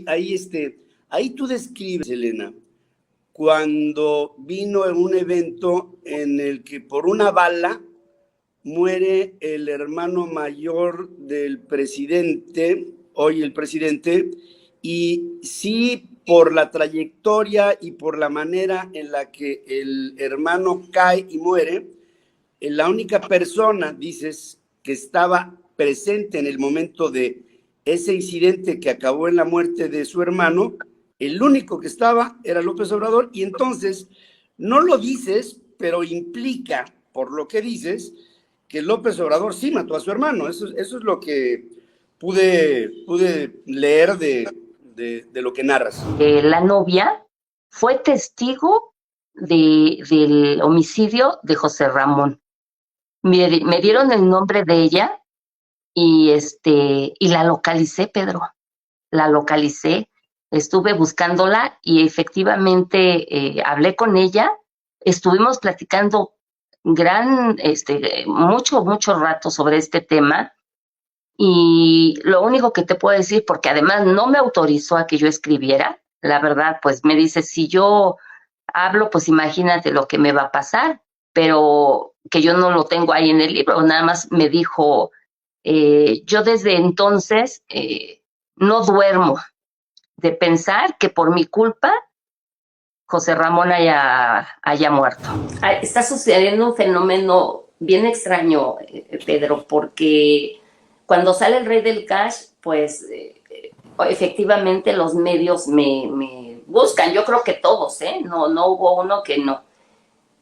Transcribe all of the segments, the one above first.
Ahí, ahí tú describes, Elena, cuando vino en un evento en el que por una bala muere el hermano mayor del presidente, hoy el presidente, y sí, por la trayectoria y por la manera en la que el hermano cae y muere, la única persona, dices, que estaba presente en el momento de ese incidente que acabó en la muerte de su hermano, el único que estaba era López Obrador, y entonces no lo dices, pero implica, por lo que dices, que López Obrador sí mató a su hermano. Eso es lo que pude leer de lo que narras. La novia fue testigo del homicidio de José Ramón. Me dieron el nombre de ella y la localicé, Pedro. La localicé, estuve buscándola y efectivamente hablé con ella. Estuvimos platicando mucho rato sobre este tema. Y lo único que te puedo decir, porque además no me autorizó a que yo escribiera, la verdad, pues me dice, si yo hablo, pues imagínate lo que me va a pasar, pero que yo no lo tengo ahí en el libro, nada más me dijo, yo desde entonces no duermo de pensar que por mi culpa José Ramón haya muerto. Está sucediendo un fenómeno bien extraño, Pedro, porque cuando sale el rey del cash, pues efectivamente los medios me buscan. Yo creo que todos, no hubo uno que no.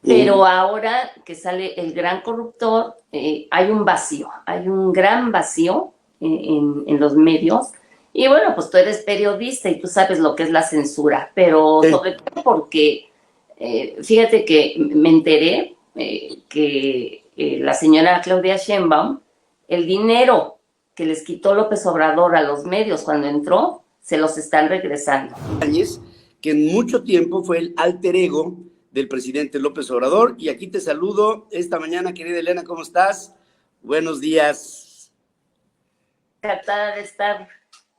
Pero ahora que sale el gran corruptor, hay un vacío, hay un gran vacío en los medios. Y bueno, pues tú eres periodista y tú sabes lo que es la censura, pero sobre todo porque fíjate que me enteré que la señora Claudia Sheinbaum, el dinero que les quitó López Obrador a los medios cuando entró, se los están regresando. Que en mucho tiempo fue el alter ego del presidente López Obrador. Y aquí te saludo esta mañana, querida Elena, ¿cómo estás? Buenos días. Encantada de estar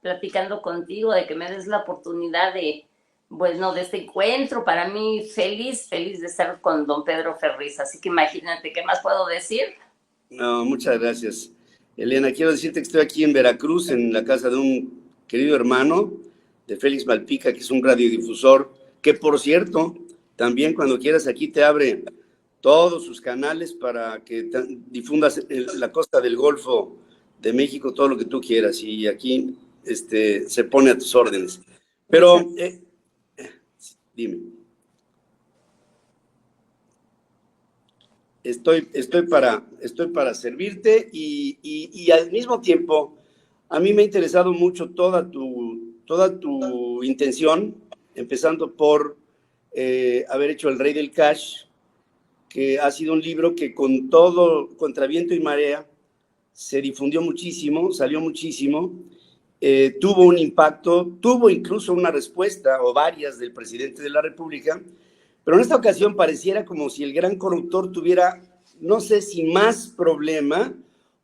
platicando contigo, de que me des la oportunidad de este encuentro. Para mí, feliz de estar con don Pedro Ferriz. Así que imagínate, ¿qué más puedo decir? No, muchas gracias. Elena, quiero decirte que estoy aquí en Veracruz, en la casa de un querido hermano, de Félix Malpica, que es un radiodifusor, que por cierto, también cuando quieras aquí te abre todos sus canales para que difundas la costa del Golfo de México, todo lo que tú quieras, y aquí se pone a tus órdenes. Pero, dime. Estoy para servirte y al mismo tiempo, a mí me ha interesado mucho toda tu intención, empezando por haber hecho El Rey del Cash, que ha sido un libro que contra viento y marea, se difundió muchísimo, salió muchísimo, tuvo un impacto, tuvo incluso una respuesta o varias del presidente de la República, pero en esta ocasión pareciera como si el gran corruptor tuviera, no sé si más problema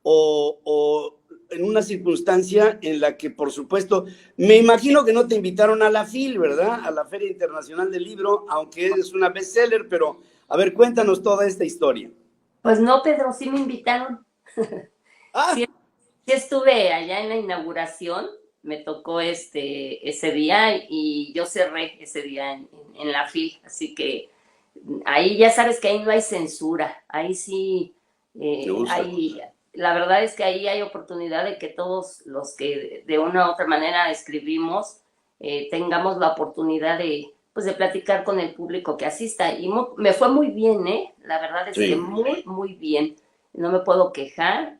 o en una circunstancia en la que, por supuesto, me imagino que no te invitaron a la FIL, ¿verdad? A la Feria Internacional del Libro, aunque eres una bestseller, pero a ver, cuéntanos toda esta historia. Pues no, Pedro, sí me invitaron. Sí estuve allá en la inauguración, me tocó ese día y yo cerré ese día en la FIL, así que ahí ya sabes que ahí no hay censura, ahí sí la verdad es que ahí hay oportunidad de que todos los que de una u otra manera escribimos tengamos la oportunidad de platicar con el público que asista. Y me fue muy bien, la verdad es que muy bien. No me puedo quejar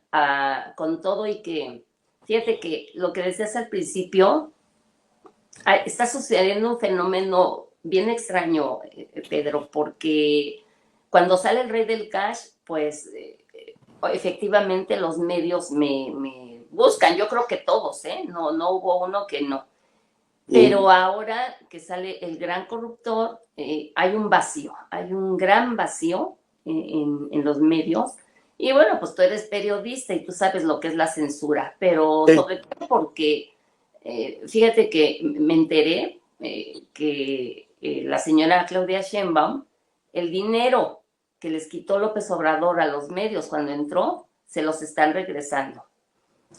con todo y que, fíjate que lo que decías al principio, está sucediendo un fenómeno bien extraño, Pedro, porque cuando sale el rey del cash, pues efectivamente los medios me buscan. Yo creo que todos, no hubo uno que no. Pero ahora que sale el gran corruptor, hay un vacío, hay un gran vacío en los medios. Y bueno, pues tú eres periodista y tú sabes lo que es la censura, pero sobre todo porque fíjate que me enteré que la señora Claudia Sheinbaum, el dinero que les quitó López Obrador a los medios cuando entró, se los están regresando.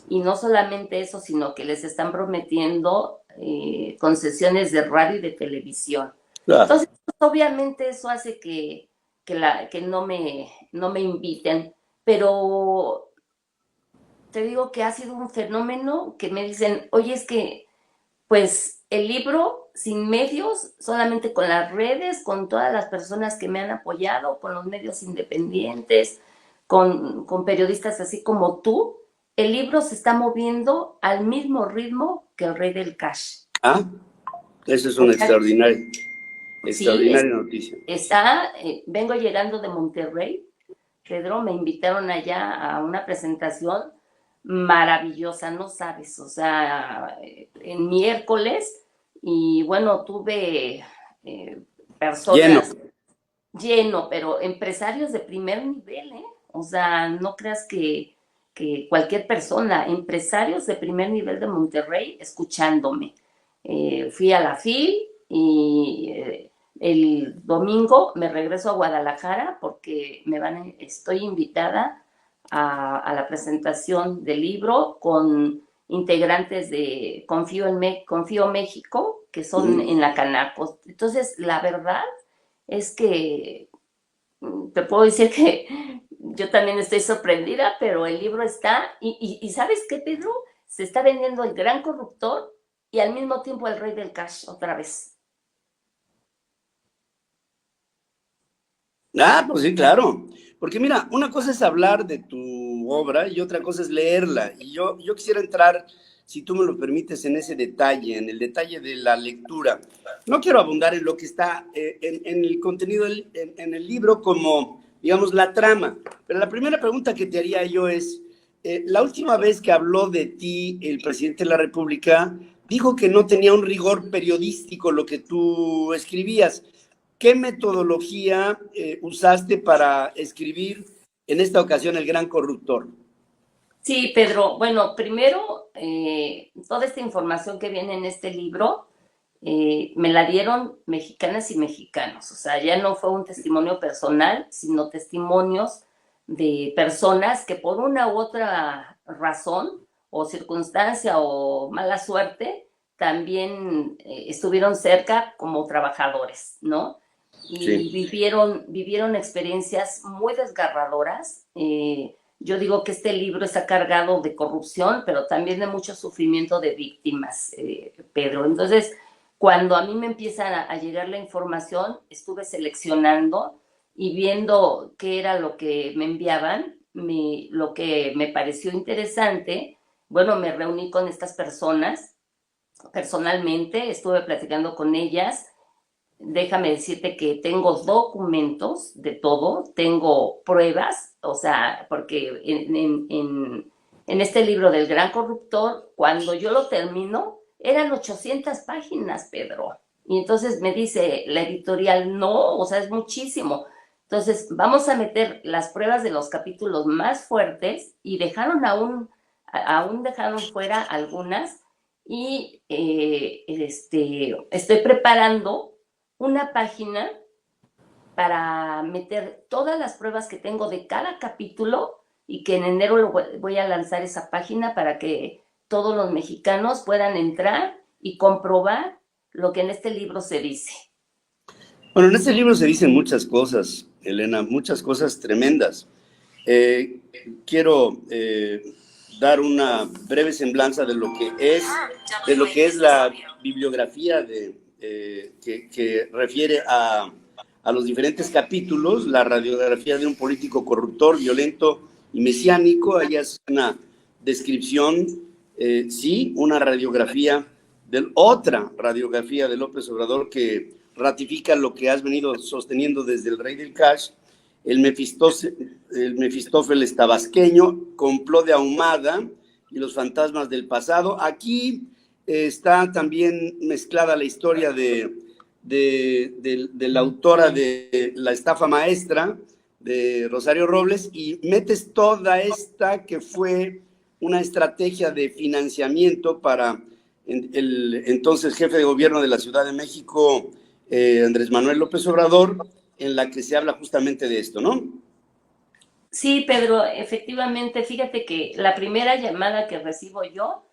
Y no solamente eso, sino que les están prometiendo concesiones de radio y de televisión. Claro. Entonces, obviamente eso hace que no me inviten, pero te digo que ha sido un fenómeno que me dicen, oye, es que pues el libro sin medios, solamente con las redes, con todas las personas que me han apoyado, con los medios independientes, con periodistas así como tú, el libro se está moviendo al mismo ritmo que el Rey del Cash. Ah, eso es O una sea, extraordinaria noticia. Vengo llegando de Monterrey, Pedro, me invitaron allá a una presentación maravillosa, no sabes, o sea, en miércoles, y bueno, tuve personas lleno, pero empresarios de primer nivel, ¿eh? O sea, no creas que cualquier persona, empresarios de primer nivel de Monterrey escuchándome. Fui a la FIL y el domingo me regreso a Guadalajara porque estoy invitada a la presentación del libro con integrantes de Confío México, que son en la Canaco. Entonces, la verdad es que te puedo decir que yo también estoy sorprendida, pero el libro está, y ¿sabes qué, Pedro? Se está vendiendo El Gran Corruptor y al mismo tiempo El Rey del Cash otra vez. Ah, pues sí, claro. Porque mira, una cosa es hablar de tu obra y otra cosa es leerla. Y yo quisiera entrar, si tú me lo permites, en ese detalle, en el detalle de la lectura. No quiero abundar en lo que está en el contenido en el libro como, digamos, la trama. Pero la primera pregunta que te haría yo es, la última vez que habló de ti el presidente de la República, dijo que no tenía un rigor periodístico lo que tú escribías. ¿Qué metodología usaste para escribir en esta ocasión El Gran Corruptor? Sí, Pedro. Bueno, primero, toda esta información que viene en este libro me la dieron mexicanas y mexicanos. O sea, ya no fue un testimonio personal, sino testimonios de personas que por una u otra razón o circunstancia o mala suerte también estuvieron cerca como trabajadores, ¿no? Y Sí. vivieron experiencias muy desgarradoras. Yo digo que este libro está cargado de corrupción, pero también de mucho sufrimiento de víctimas, Pedro. Entonces, cuando a mí me empieza a llegar la información, estuve seleccionando y viendo qué era lo que me enviaban, lo que me pareció interesante. Bueno, me reuní con estas personas personalmente, estuve platicando con ellas. Déjame decirte que tengo documentos de todo, tengo pruebas, o sea, porque en este libro del Gran Corruptor, cuando yo lo termino, eran 800 páginas, Pedro. Y entonces me dice la editorial, no, o sea, es muchísimo. Entonces, vamos a meter las pruebas de los capítulos más fuertes y aún dejaron fuera algunas y estoy preparando una página para meter todas las pruebas que tengo de cada capítulo y que en enero voy a lanzar esa página para que todos los mexicanos puedan entrar y comprobar lo que en este libro se dice. Bueno, en este libro se dicen muchas cosas, Elena, muchas cosas tremendas. Quiero dar una breve semblanza de lo que es la bibliografía que refiere a los diferentes capítulos, la radiografía de un político corruptor, violento y mesiánico. Ahí es una descripción, sí, una radiografía otra radiografía de López Obrador que ratifica lo que has venido sosteniendo desde el Rey del Cash, el Mefistófeles tabasqueño, complot de Ahumada y los fantasmas del pasado. Aquí está también mezclada la historia de la autora de La estafa maestra, de Rosario Robles, y metes toda esta que fue una estrategia de financiamiento para el entonces jefe de gobierno de la Ciudad de México, Andrés Manuel López Obrador, en la que se habla justamente de esto, ¿no? Sí, Pedro, efectivamente, fíjate que la primera llamada que recibo yo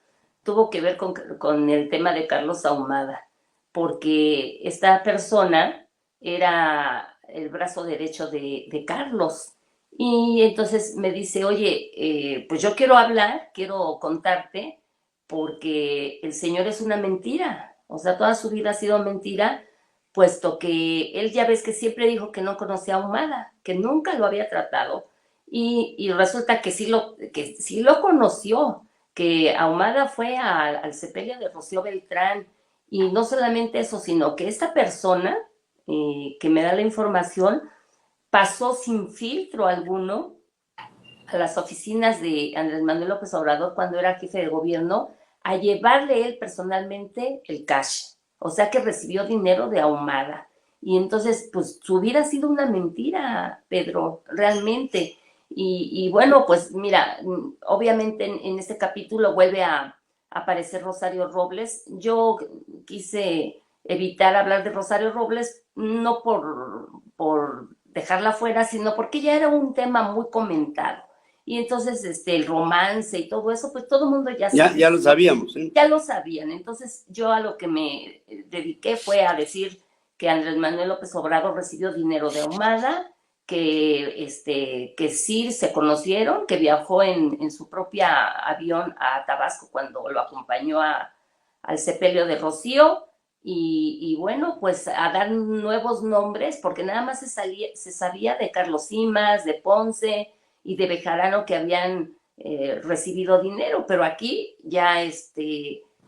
tuvo que ver con el tema de Carlos Ahumada, porque esta persona era el brazo derecho de Carlos. Y entonces me dice, oye, pues yo quiero hablar, quiero contarte, porque el señor es una mentira. O sea, toda su vida ha sido mentira, puesto que él ya ves que siempre dijo que no conocía a Ahumada, que nunca lo había tratado. Y resulta que sí lo conoció, que Ahumada fue al sepelio de Rocío Beltrán, y no solamente eso, sino que esta persona que me da la información pasó sin filtro alguno a las oficinas de Andrés Manuel López Obrador cuando era jefe de gobierno a llevarle él personalmente el cash. O sea que recibió dinero de Ahumada. Y entonces, pues su vida ha sido una mentira, Pedro, realmente. Y bueno, pues mira, obviamente en este capítulo vuelve a aparecer Rosario Robles. Yo quise evitar hablar de Rosario Robles, no por dejarla fuera, sino porque ya era un tema muy comentado. Y entonces el romance y todo eso, pues todo el mundo ya sabía. Ya lo sabíamos, ¿eh? Ya lo sabían. Entonces yo a lo que me dediqué fue a decir que Andrés Manuel López Obrador recibió dinero de Ahumada, que sí se conocieron, que viajó en su propia avión a Tabasco cuando lo acompañó al sepelio de Rocío, y bueno, pues a dar nuevos nombres, porque nada más se sabía de Carlos Simas, de Ponce y de Bejarano que habían recibido dinero, pero aquí ya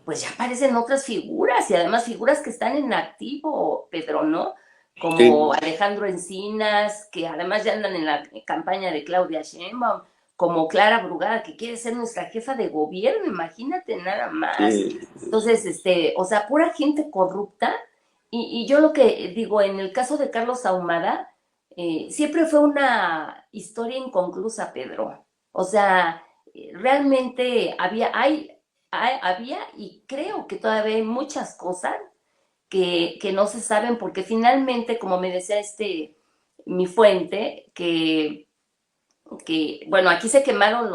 pues ya aparecen otras figuras, y además figuras que están en activo, Pedro, ¿no? Como sí. Alejandro Encinas, que además ya andan en la campaña de Claudia Sheinbaum, como Clara Brugada, que quiere ser nuestra jefa de gobierno, imagínate nada más. Sí. Entonces, o sea, pura gente corrupta, y yo lo que digo, en el caso de Carlos Ahumada, siempre fue una historia inconclusa, Pedro. O sea, realmente había y creo que todavía hay muchas cosas que no se saben, porque finalmente, como me decía mi fuente, bueno, aquí se quemaron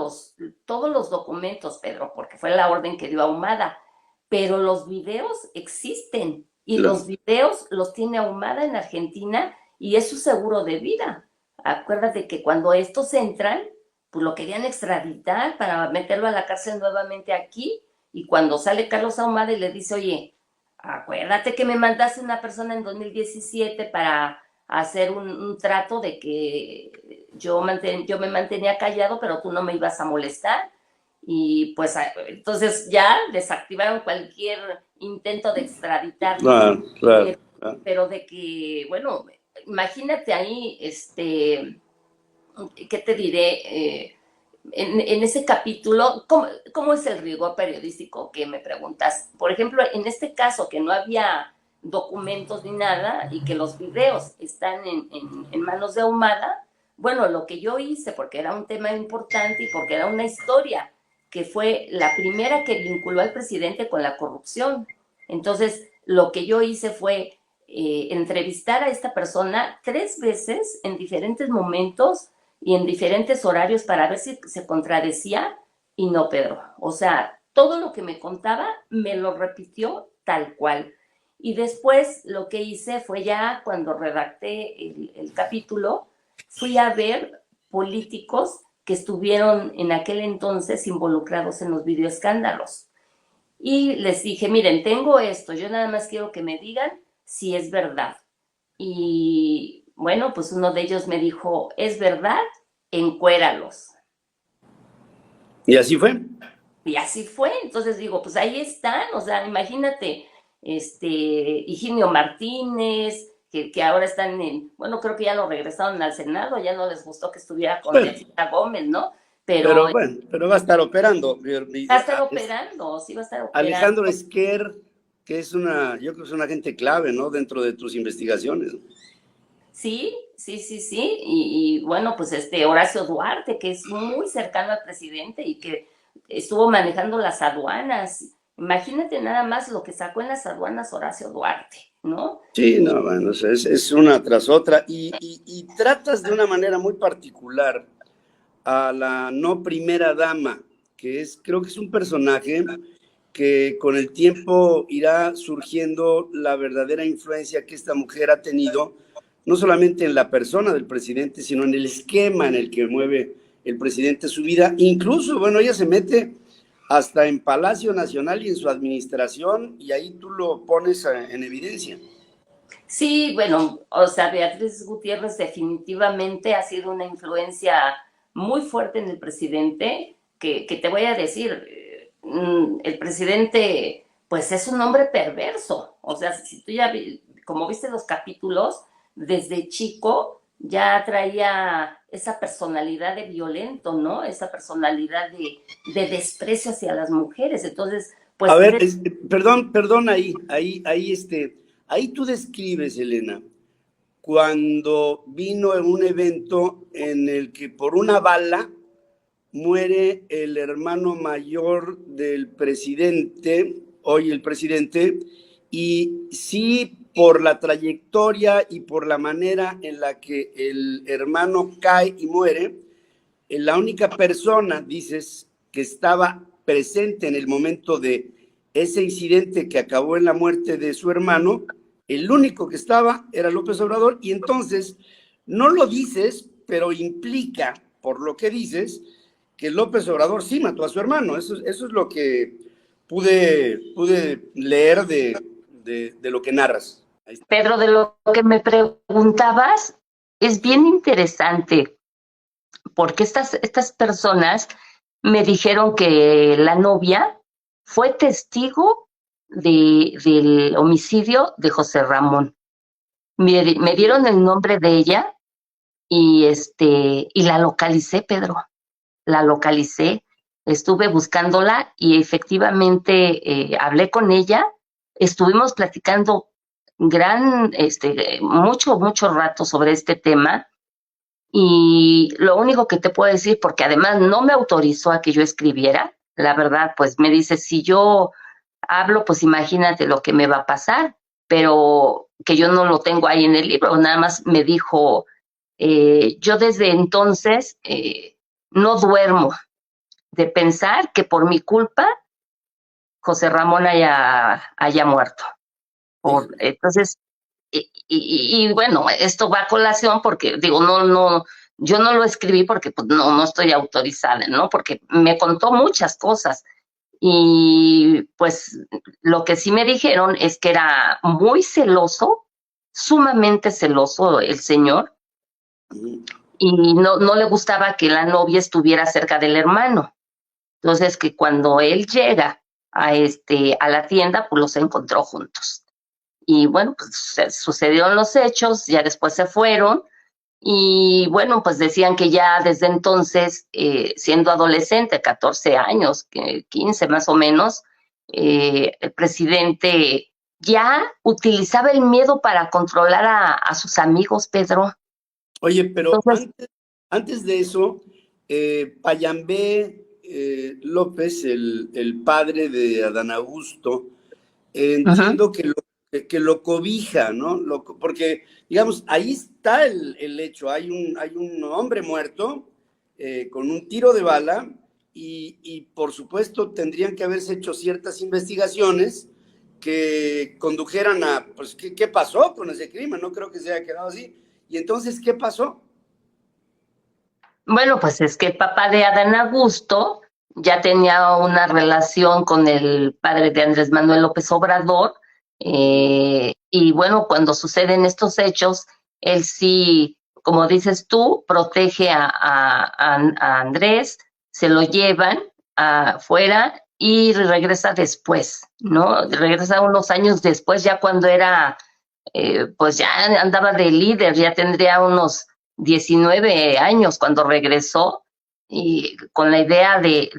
todos los documentos, Pedro, porque fue la orden que dio Ahumada, pero los videos existen, y claro, los videos los tiene Ahumada en Argentina, y es su seguro de vida. Acuérdate que cuando estos entran, pues lo querían extraditar para meterlo a la cárcel nuevamente aquí, y cuando sale Carlos Ahumada y le dice, oye, acuérdate que me mandaste una persona en 2017 para hacer un trato de que yo me mantenía callado, pero tú no me ibas a molestar. Y pues entonces ya desactivaron cualquier intento de extraditar. Claro, claro, claro. Pero de que, bueno, imagínate ahí, ¿qué te diré? En ese capítulo, ¿cómo es el rigor periodístico que me preguntas? Por ejemplo, en este caso que no había documentos ni nada y que los videos están en manos de Ahumada, bueno, lo que yo hice, porque era un tema importante y porque era una historia que fue la primera que vinculó al presidente con la corrupción. Entonces, lo que yo hice fue entrevistar a esta persona 3 veces en diferentes momentos y en diferentes horarios para ver si se contradecía, y no, Pedro. O sea, todo lo que me contaba me lo repitió tal cual. Y después lo que hice fue, ya cuando redacté el capítulo, fui a ver políticos que estuvieron en aquel entonces involucrados en los videoescándalos. Y les dije, miren, tengo esto, yo nada más quiero que me digan si es verdad. Y bueno, pues uno de ellos me dijo, es verdad, encuéralos. ¿Y así fue? Y así fue. Entonces digo, pues ahí están, o sea, imagínate, Higinio Martínez, que ahora están bueno, creo que ya lo regresaron al Senado, ya no les gustó que estuviera con Delfina Gómez, ¿no? Pero bueno, pero va a estar operando. Va a estar operando, sí va a estar operando. Alejandro Esquer, que es yo creo que es una agente clave, ¿no? Dentro de tus investigaciones. Sí, sí, sí, sí. Y bueno, pues Horacio Duarte, que es muy cercano al presidente y que estuvo manejando las aduanas Imagínate nada más lo que sacó en las aduanas Horacio Duarte, ¿no? Sí, no, bueno, es una tras otra y tratas de una manera muy particular a la no primera dama, que es, creo que es un personaje que con el tiempo irá surgiendo la verdadera influencia que esta mujer ha tenido, no solamente en la persona del presidente, sino en el esquema en el que mueve el presidente su vida. Incluso, bueno, ella se mete hasta en Palacio Nacional y en su administración, y ahí tú lo pones en evidencia. Sí, bueno, o sea, Beatriz Gutiérrez definitivamente ha sido una influencia muy fuerte en el presidente, que te voy a decir, el presidente, pues es un hombre perverso. O sea, si tú ya, como viste los capítulos, desde chico ya traía esa personalidad de violento, ¿no? Esa personalidad de desprecio hacia las mujeres. Entonces, A pues ver, perdón, ahí tú describes, Elena, cuando vino en un evento en el que por una bala muere el hermano mayor del presidente, hoy el presidente, y sí por la trayectoria y por la manera en la que el hermano cae y muere, la única persona, dices, que estaba presente en el momento de ese incidente que acabó en la muerte de su hermano, el único que estaba era López Obrador, y entonces no lo dices, pero implica, por lo que dices, que López Obrador sí mató a su hermano. Eso es lo que pude leer de lo que narras. Pedro, de lo que me preguntabas, es bien interesante, porque estas personas me dijeron que la novia fue testigo del homicidio de José Ramón. Me dieron el nombre de ella y la localicé, Pedro. La localicé, estuve buscándola y efectivamente hablé con ella, estuvimos platicando mucho rato sobre este tema y lo único que te puedo decir, porque además no me autorizó a que yo escribiera, la verdad, pues me dice, si yo hablo, pues imagínate lo que me va a pasar, pero que yo no lo tengo ahí en el libro, nada más me dijo, yo desde entonces no duermo de pensar que por mi culpa José Ramón haya muerto. Entonces, bueno, esto va a colación porque digo, yo no lo escribí porque pues, no estoy autorizada, ¿no? Porque me contó muchas cosas. Y pues lo que sí me dijeron es que era muy celoso, sumamente celoso el señor, y no le gustaba que la novia estuviera cerca del hermano. Entonces, que cuando él llega a la tienda, pues los encontró juntos. Y bueno, pues sucedieron los hechos, ya después se fueron, y bueno, pues decían que ya desde entonces, siendo adolescente, 14 años, 15 más o menos, el presidente ya utilizaba el miedo para controlar a sus amigos, Pedro. Oye, pero Entonces, antes de eso, Payambé López, el padre de Adán Augusto, entiendo que lo cobija, ¿no? Porque, digamos, ahí está el hecho. Hay un hombre muerto con un tiro de bala y, por supuesto, tendrían que haberse hecho ciertas investigaciones que condujeran a, pues, ¿qué pasó con ese crimen? No creo que se haya quedado así. Y entonces, ¿qué pasó? bueno, pues es que el papá de Adán Augusto ya tenía una relación con el padre de Andrés Manuel López Obrador, y bueno, cuando suceden estos hechos, él sí, como dices tú, protege a Andrés, se lo llevan afuera y regresa después, ¿no? Regresa unos años después, ya cuando era, pues ya andaba de líder, ya tendría unos 19 años cuando regresó, y con la idea de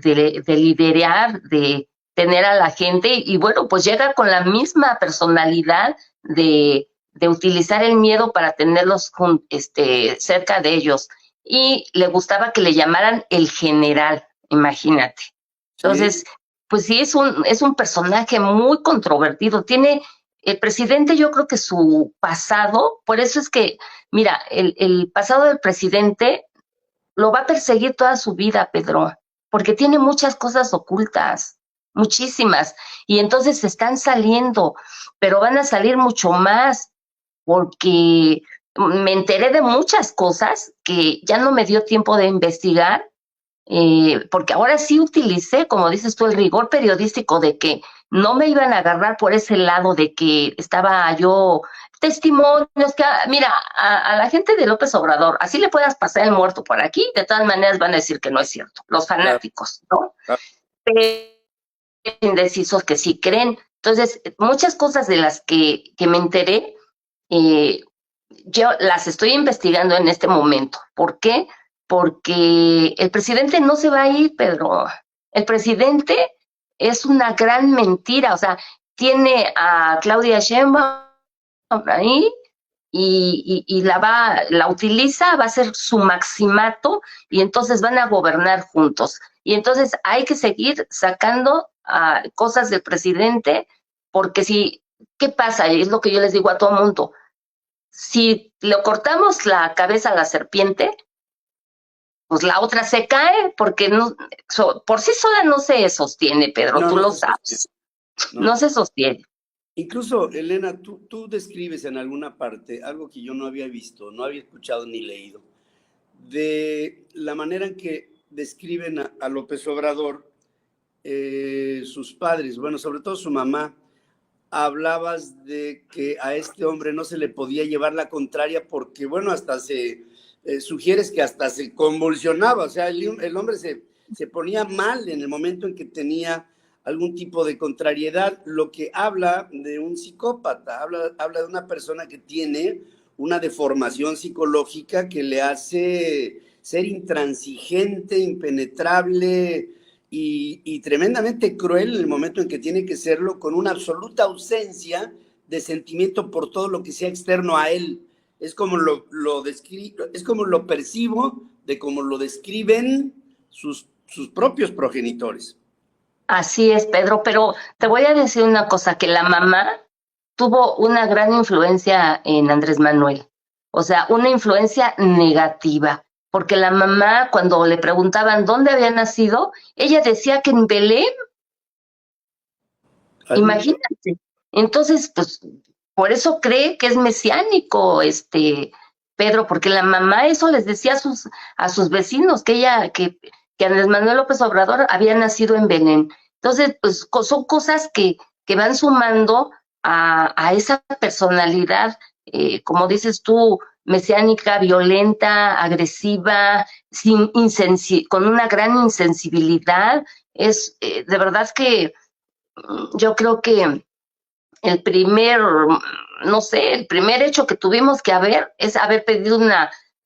liderar, de tener a la gente, y bueno, pues llega con la misma personalidad de utilizar el miedo para tenerlos cerca de ellos. Y le gustaba que le llamaran el general, imagínate. Entonces, Sí. pues sí, es un personaje muy controvertido. Tiene, el presidente, yo creo que su pasado, por eso es que, mira, el pasado del presidente lo va a perseguir toda su vida, Pedro, porque tiene muchas cosas ocultas, muchísimas, y entonces están saliendo, pero van a salir mucho más, porque me enteré de muchas cosas que ya no me dio tiempo de investigar, porque ahora sí utilicé, como dices tú, el rigor periodístico de que no me iban a agarrar por ese lado de que estaba yo testimonios que, mira, a la gente de López Obrador, así le puedas pasar el muerto por aquí, de todas maneras van a decir que no es cierto, los Claro, fanáticos, ¿no? claro. Pero indecisos que sí creen. Entonces, muchas cosas de las que me enteré, eh, yo las estoy investigando en este momento. ¿Por qué? Porque el presidente no se va a ir, Pedro. El presidente es una gran mentira. O sea, tiene a Claudia Sheinbaum ahí y la utiliza, va a ser su maximato y entonces van a gobernar juntos. Y entonces hay que seguir sacando cosas del presidente, porque si, ¿qué pasa? Y es lo que yo les digo a todo mundo, si le cortamos la cabeza a la serpiente, pues la otra se cae, porque no, por sí sola no se sostiene, Pedro, No, tú no lo se sostiene, sabes, ¿no? no se sostiene. Incluso, Elena, tú describes en alguna parte algo que yo no había visto, no había escuchado ni leído, de la manera en que describen a López Obrador, sus padres, bueno, sobre todo su mamá. Hablabas de que a este hombre no se le podía llevar la contraria porque, bueno, hasta sugieres que hasta se convulsionaba, o sea, el hombre se ponía mal en el momento en que tenía algún tipo de contrariedad, lo que habla de un psicópata, habla de una persona que tiene una deformación psicológica que le hace ser intransigente, impenetrable, y tremendamente cruel en el momento en que tiene que serlo, con una absoluta ausencia de sentimiento por todo lo que sea externo a él. Es como es como lo percibo, de cómo lo describen sus propios progenitores. Así es, Pedro, pero te voy a decir una cosa, que la mamá tuvo una gran influencia en Andrés Manuel, o sea, una influencia negativa, porque la mamá, cuando le preguntaban dónde había nacido, ella decía que en Belén. Ay, Imagínate. Entonces, pues, por eso cree que es mesiánico, Pedro, porque la mamá eso les decía a sus vecinos, que Andrés Manuel López Obrador había nacido en Belén. Entonces, pues, son cosas que van sumando a esa personalidad, como dices tú, mesiánica, violenta, agresiva, con una gran insensibilidad. Es, de verdad que yo creo que el primer, no sé, el primer hecho que tuvimos que haber es haber pedido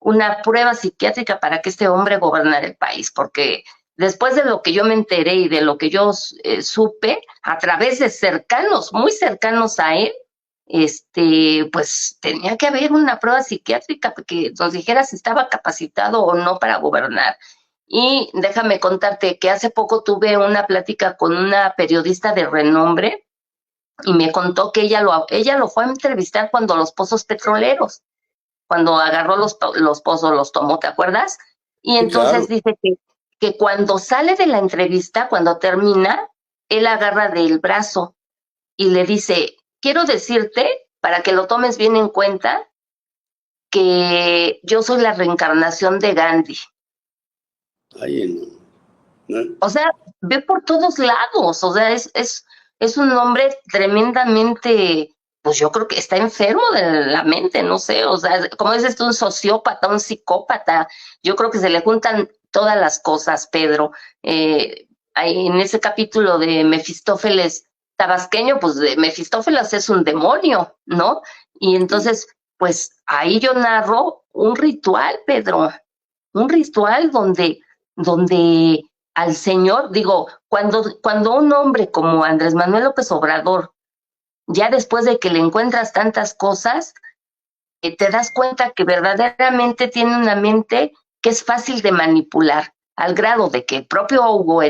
una prueba psiquiátrica para que este hombre gobernara el país, porque después de lo que yo me enteré y de lo que yo supe a través de cercanos, muy cercanos a él, pues tenía que haber una prueba psiquiátrica que nos dijera si estaba capacitado o no para gobernar. Y déjame contarte que hace poco tuve una plática con una periodista de renombre y me contó que ella lo fue a entrevistar cuando los pozos petroleros, cuando agarró los pozos, los tomó, ¿te acuerdas? Y sí, claro. entonces dice que cuando sale de la entrevista, cuando termina, él agarra del brazo y le dice, quiero decirte, para que lo tomes bien en cuenta, que yo soy la reencarnación de Gandhi. Ay, no. O sea, ve por todos lados, o sea, es un hombre tremendamente, pues yo creo que está enfermo de la mente, no sé, o sea, como dices tú, un sociópata, un psicópata, yo creo que se le juntan todas las cosas, Pedro. Ahí en ese capítulo de Mefistófeles tabasqueño, pues de Mefistófeles es un demonio, ¿no? Y Sí. entonces, pues ahí yo narro un ritual, Pedro, un ritual donde al Señor, digo, cuando un hombre como Andrés Manuel López Obrador, ya después de que le encuentras tantas cosas, te das cuenta que verdaderamente tiene una mente que es fácil de manipular, al grado de que el propio Hugo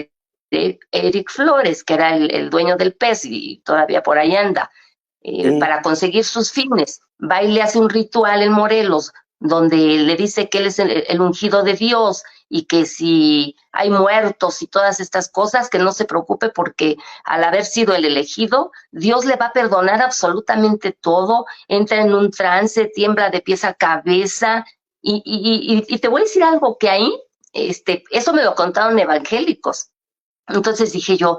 Eric Flores, que era el dueño del pez y todavía por ahí anda, para conseguir sus fines. Va y le hace un ritual en Morelos, donde le dice que él es el ungido de Dios y que si hay muertos y todas estas cosas, que no se preocupe porque al haber sido el elegido, Dios le va a perdonar absolutamente todo, entra en un trance, tiembla de pies a cabeza, y te voy a decir algo que ahí, eso me lo contaron evangélicos. Entonces dije yo,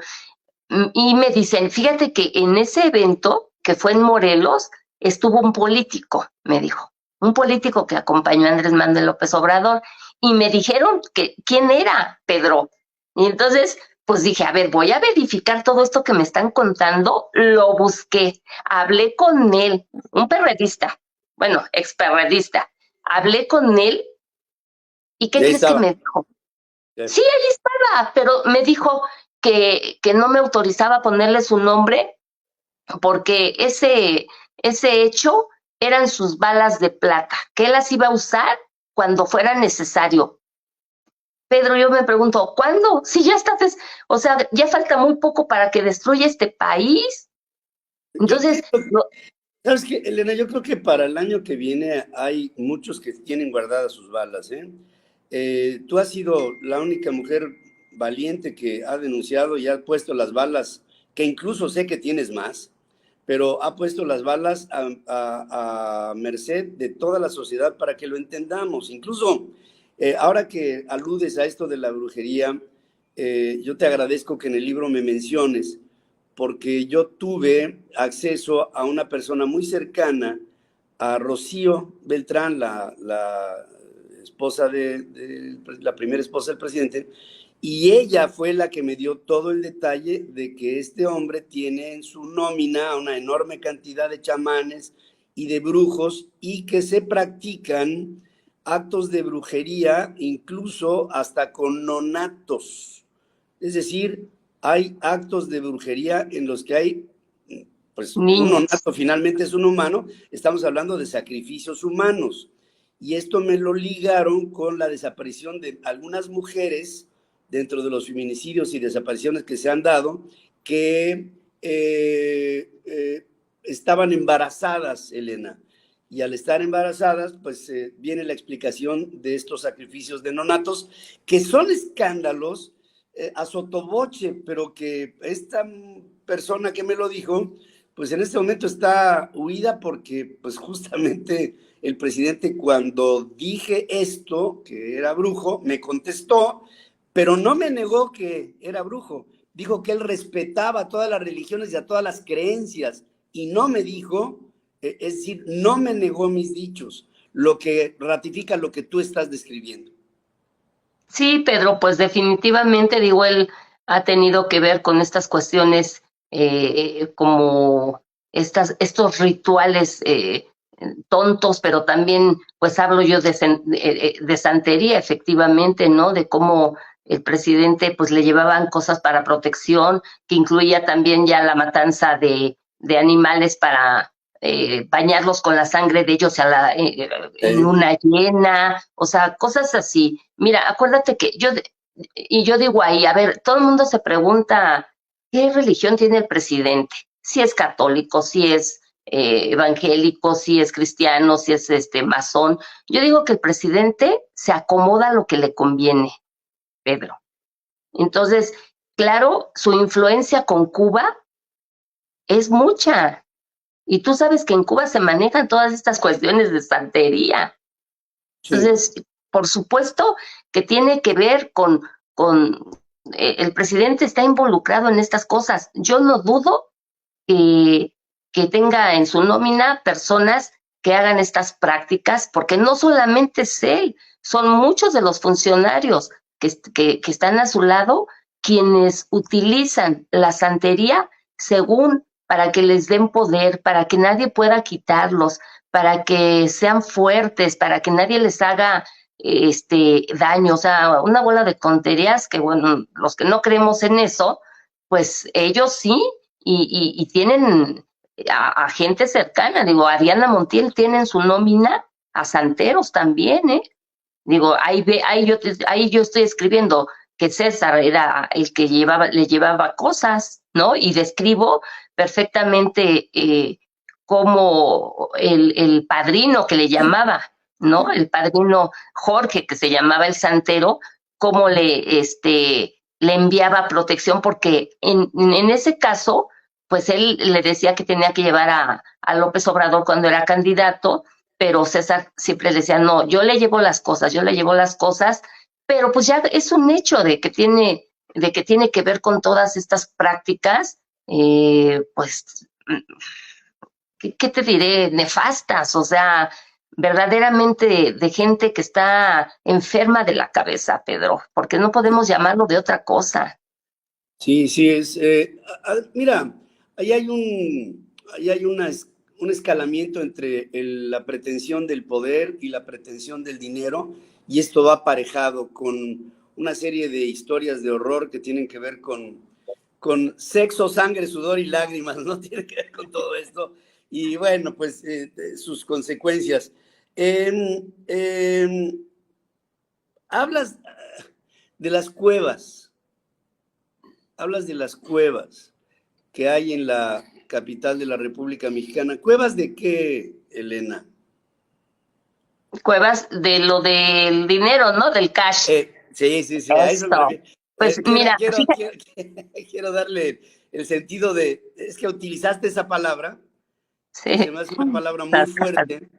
y me dicen, fíjate que en ese evento que fue en Morelos, estuvo un político, me dijo, un político que acompañó a Andrés Manuel López Obrador, y me dijeron que quién era Pedro. Y entonces, pues dije, a ver, voy a verificar todo esto que me están contando. Lo busqué, hablé con él, un perredista, bueno, experredista, hablé con él, ¿y qué crees que me dijo? Sí, ahí estaba, pero me dijo que no me autorizaba a ponerle su nombre porque ese hecho eran sus balas de plata, que él las iba a usar cuando fuera necesario. Pedro, yo me pregunto, ¿cuándo? Si ya está, o sea, ya falta muy poco para que destruya este país. Entonces, ¿Sabes qué, Elena? Yo creo que para el año que viene hay muchos que tienen guardadas sus balas, ¿eh? Tú has sido la única mujer valiente que ha denunciado y ha puesto las balas, que incluso sé que tienes más, pero ha puesto las balas a merced de toda la sociedad para que lo entendamos. Incluso ahora que aludes a esto de la brujería, yo te agradezco que en el libro me menciones, porque yo tuve acceso a una persona muy cercana, a Rocío Beltrán, la esposa la primera esposa del presidente, y ella fue la que me dio todo el detalle de que este hombre tiene en su nómina una enorme cantidad de chamanes y de brujos, y que se practican actos de brujería, incluso hasta con nonatos. Es decir, hay actos de brujería en los que hay, pues un nonato finalmente es un humano, estamos hablando de sacrificios humanos. Y esto me lo ligaron con la desaparición de algunas mujeres dentro de los feminicidios y desapariciones que se han dado, que estaban embarazadas, Elena. Y al estar embarazadas, pues viene la explicación de estos sacrificios de nonatos, que son escándalos a sotoboche, pero que esta persona que me lo dijo, pues en este momento está huida porque pues justamente el presidente, cuando dije esto, que era brujo, me contestó, pero no me negó que era brujo. Dijo que él respetaba a todas las religiones y a todas las creencias, y no me dijo, es decir, no me negó mis dichos, lo que ratifica lo que tú estás describiendo. Sí, Pedro, pues definitivamente, digo, él ha tenido que ver con estas cuestiones como estos rituales tontos, pero también, pues hablo yo de santería, efectivamente, ¿no? De cómo el presidente, pues le llevaban cosas para protección, que incluía también ya la matanza de animales para bañarlos con la sangre de ellos en una llena, o sea, cosas así. Mira, acuérdate que yo digo ahí, a ver, todo el mundo se pregunta, ¿qué religión tiene el presidente? Si es católico, si es evangélico, si es cristiano, si es masón. Yo digo que el presidente se acomoda a lo que le conviene, Pedro. Entonces, claro, su influencia con Cuba es mucha. Y tú sabes que en Cuba se manejan todas estas cuestiones de santería. Entonces, sí, por supuesto que tiene que ver con el presidente está involucrado en estas cosas. Yo no dudo que tenga en su nómina personas que hagan estas prácticas, porque no solamente es él, son muchos de los funcionarios que están a su lado quienes utilizan la santería según para que les den poder, para que nadie pueda quitarlos, para que sean fuertes, para que nadie les haga daño, o sea, una bola de tonterías que, bueno, los que no creemos en eso, pues ellos sí, y tienen a gente cercana, digo, Ariana Montiel tiene en su nómina a santeros también, Digo, ahí yo estoy escribiendo que César era el que le llevaba cosas, ¿no? Y describo perfectamente como el padrino que le llamaba, ¿no? El padrino Jorge, que se llamaba el santero, cómo le enviaba protección, porque en ese caso, pues él le decía que tenía que llevar a López Obrador cuando era candidato, pero César siempre le decía, no, yo le llevo las cosas, pero pues ya es un hecho de que tiene que ver con todas estas prácticas, pues, ¿qué te diré? Nefastas, o sea, verdaderamente de gente que está enferma de la cabeza, Pedro, porque no podemos llamarlo de otra cosa. Sí, sí, mira, ahí hay un escalamiento entre la pretensión del poder y la pretensión del dinero, y esto va aparejado con una serie de historias de horror que tienen que ver con sexo, sangre, sudor y lágrimas, ¿no? Tiene que ver con todo esto, y bueno, pues sus consecuencias. Hablas de las cuevas. Hablas de las cuevas que hay en la capital de la República Mexicana. ¿Cuevas de qué, Elena? Cuevas de lo del dinero, ¿no? Del cash. Sí, sí, sí, a eso me Esto. refiero. Pues mira, fíjate, Quiero darle el sentido es que utilizaste esa palabra y se sí, me hace una palabra muy las cajas. fuerte,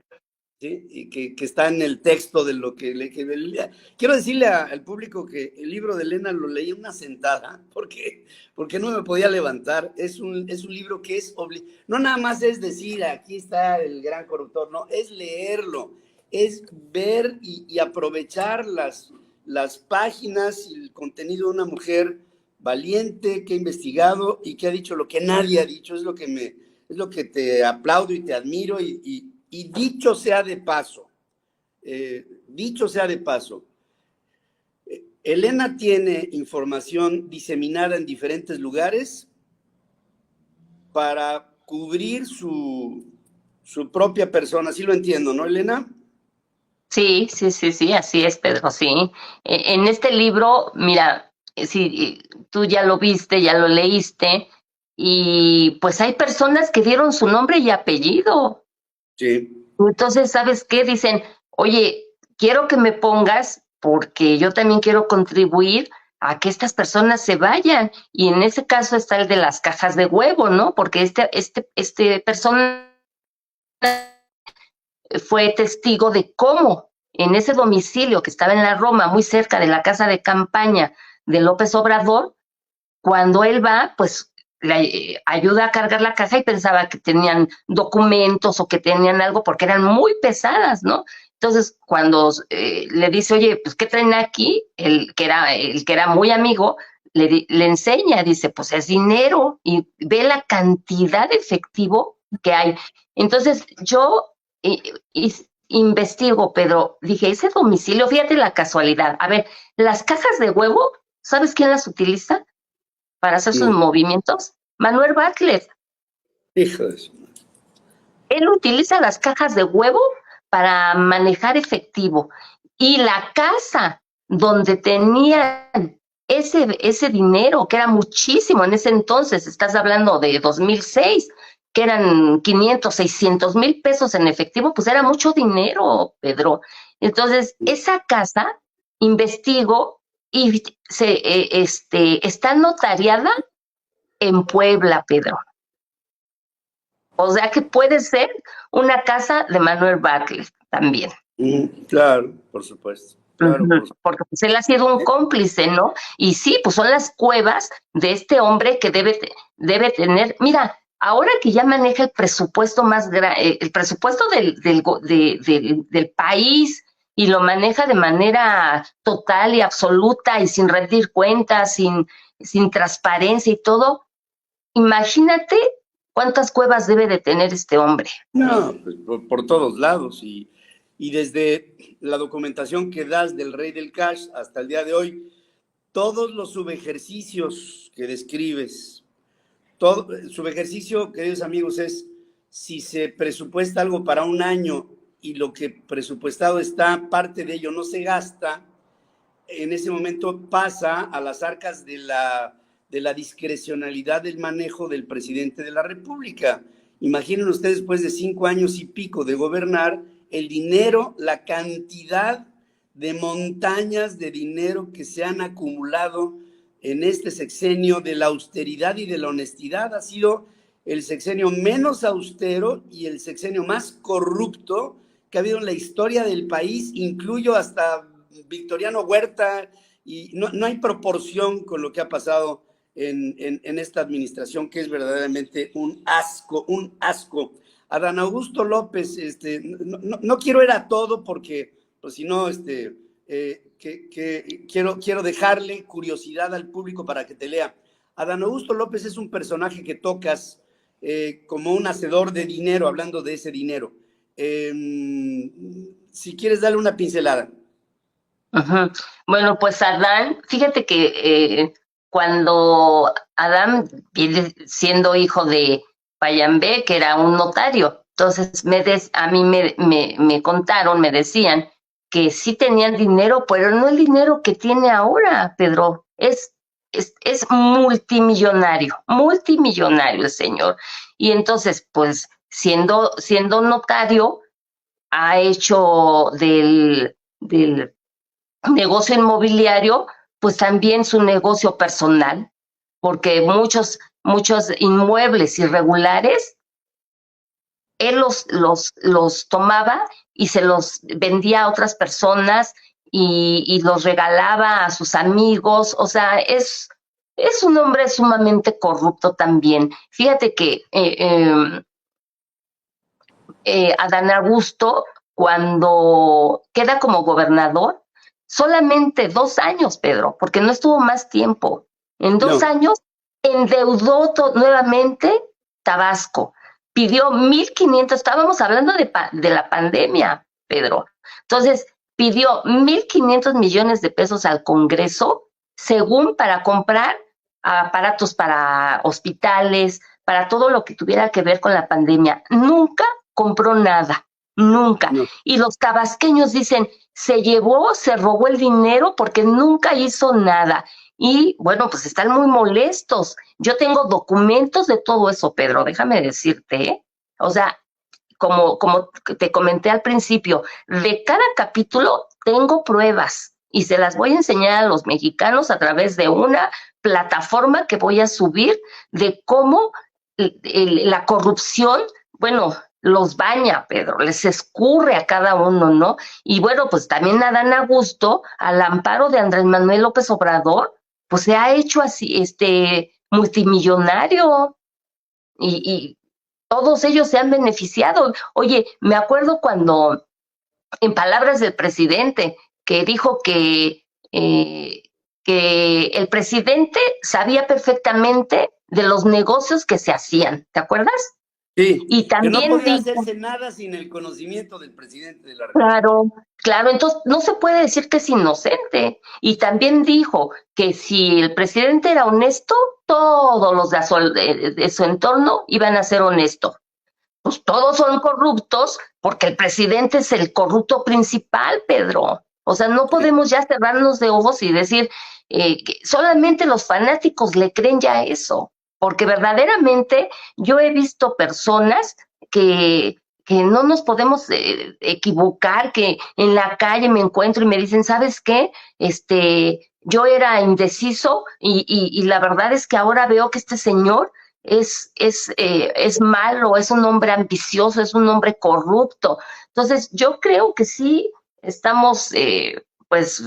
¿sí? Y que está en el texto de lo que quiero decirle al público que el libro de Elena lo leí en una sentada, porque no me podía levantar. Es un libro que no nada más es decir, aquí está el gran corruptor, no, es leerlo, es ver y aprovechar las páginas y el contenido de una mujer valiente que ha investigado y que ha dicho lo que nadie ha dicho. Es lo que te aplaudo y te admiro, y dicho sea de paso, Elena tiene información diseminada en diferentes lugares para cubrir su propia persona. Así lo entiendo, ¿no, Elena? Sí, sí, sí, sí, así es, Pedro, sí. En este libro, mira, si tú ya lo viste, ya lo leíste, y pues hay personas que dieron su nombre y apellido. Sí. Entonces, ¿sabes qué? Dicen, oye, quiero que me pongas porque yo también quiero contribuir a que estas personas se vayan. Y en ese caso está el de las cajas de huevo, ¿no? Porque este persona fue testigo de cómo en ese domicilio que estaba en la Roma, muy cerca de la casa de campaña de López Obrador, cuando él va, pues le ayuda a cargar la caja y pensaba que tenían documentos o que tenían algo porque eran muy pesadas, ¿no? Entonces, cuando le dice, oye, pues, ¿qué traen aquí? El que era muy amigo, le enseña, dice, pues es dinero, y ve la cantidad de efectivo que hay. Entonces, yo investigo, Pedro, dije, ese domicilio, fíjate la casualidad. A ver, las cajas de huevo, ¿sabes quién las utiliza para hacer sus No. movimientos? Manuel Bartlett. Hijo de su madre. Él utiliza las cajas de huevo para manejar efectivo. Y la casa donde tenían ese dinero, que era muchísimo en ese entonces, estás hablando de 2006, que eran 500, 600 mil pesos en efectivo, pues era mucho dinero, Pedro. Entonces, esa casa, investigo, y está notariada en Puebla, Pedro. O sea que puede ser una casa de Manuel Bartlett también. Claro, por supuesto. Claro, por supuesto. Porque pues él ha sido un cómplice, ¿no? Y sí, pues son las cuevas de este hombre que debe tener, mira, ahora que ya maneja el presupuesto más grande, el presupuesto del país, y lo maneja de manera total y absoluta y sin rendir cuentas, sin transparencia y todo, imagínate cuántas cuevas debe de tener este hombre. No, pues por todos lados. Y desde la documentación que das del Rey del Cash hasta el día de hoy, todos los subejercicios que describes, todo subejercicio, queridos amigos, es si se presupuesta algo para un año y lo que presupuestado está, parte de ello no se gasta, en ese momento pasa a las arcas de la discrecionalidad del manejo del presidente de la República. Imaginen ustedes, después de 5 años y pico de gobernar, el dinero, la cantidad de montañas de dinero que se han acumulado en este sexenio de la austeridad y de la honestidad. Ha sido el sexenio menos austero y el sexenio más corrupto que ha habido en la historia del país, incluyo hasta Victoriano Huerta, y no hay proporción con lo que ha pasado en esta administración, que es verdaderamente un asco, un asco. Adán Augusto López, no quiero ir a todo porque, pues si no, quiero dejarle curiosidad al público para que te lea. Adán Augusto López es un personaje que tocas como un hacedor de dinero, hablando de ese dinero. Si quieres darle una pincelada. Uh-huh. Bueno, pues Adán, fíjate que cuando Adán viene siendo hijo de Payambé, que era un notario, entonces a mí me contaron, me decían que sí tenían dinero, pero no el dinero que tiene ahora, Pedro. Es multimillonario, multimillonario el señor. Y entonces, pues, siendo notario, ha hecho del negocio inmobiliario, pues también su negocio personal, porque muchos inmuebles irregulares, él los tomaba y se los vendía a otras personas y los regalaba a sus amigos. O sea, es un hombre sumamente corrupto también. Fíjate que Adán Augusto, cuando queda como gobernador, solamente 2 años, Pedro, porque no estuvo más tiempo. En 2 años endeudó nuevamente Tabasco. Pidió 1,500, estábamos hablando de la pandemia, Pedro. Entonces, pidió 1,500 millones de pesos al Congreso, según para comprar aparatos para hospitales, para todo lo que tuviera que ver con la pandemia. Nunca compró nada, nunca. No. Y los tabasqueños dicen, se robó el dinero porque nunca hizo nada. Y bueno, pues están muy molestos. Yo tengo documentos de todo eso, Pedro, déjame decirte, ¿eh? O sea, como te comenté al principio, de cada capítulo tengo pruebas y se las voy a enseñar a los mexicanos a través de una plataforma que voy a subir de cómo la corrupción, bueno, los baña, Pedro, les escurre a cada uno, ¿no? Y bueno, pues también Adán Augusto, al amparo de Andrés Manuel López Obrador, pues se ha hecho así, multimillonario, y todos ellos se han beneficiado. Oye, me acuerdo cuando, en palabras del presidente, que dijo que el presidente sabía perfectamente de los negocios que se hacían, ¿te acuerdas? Sí, y también que no podía hacerse nada sin el conocimiento del presidente de la República. Claro, entonces no se puede decir que es inocente. Y también dijo que si el presidente era honesto, todos los de su entorno iban a ser honestos. Pues todos son corruptos porque el presidente es el corrupto principal, Pedro. O sea, no podemos ya cerrarnos de ojos y decir que solamente los fanáticos le creen ya eso, porque verdaderamente yo he visto personas que no nos podemos equivocar, que en la calle me encuentro y me dicen, ¿sabes qué? Yo era indeciso y la verdad es que ahora veo que este señor es malo, es un hombre ambicioso, es un hombre corrupto. Entonces, yo creo que sí estamos, pues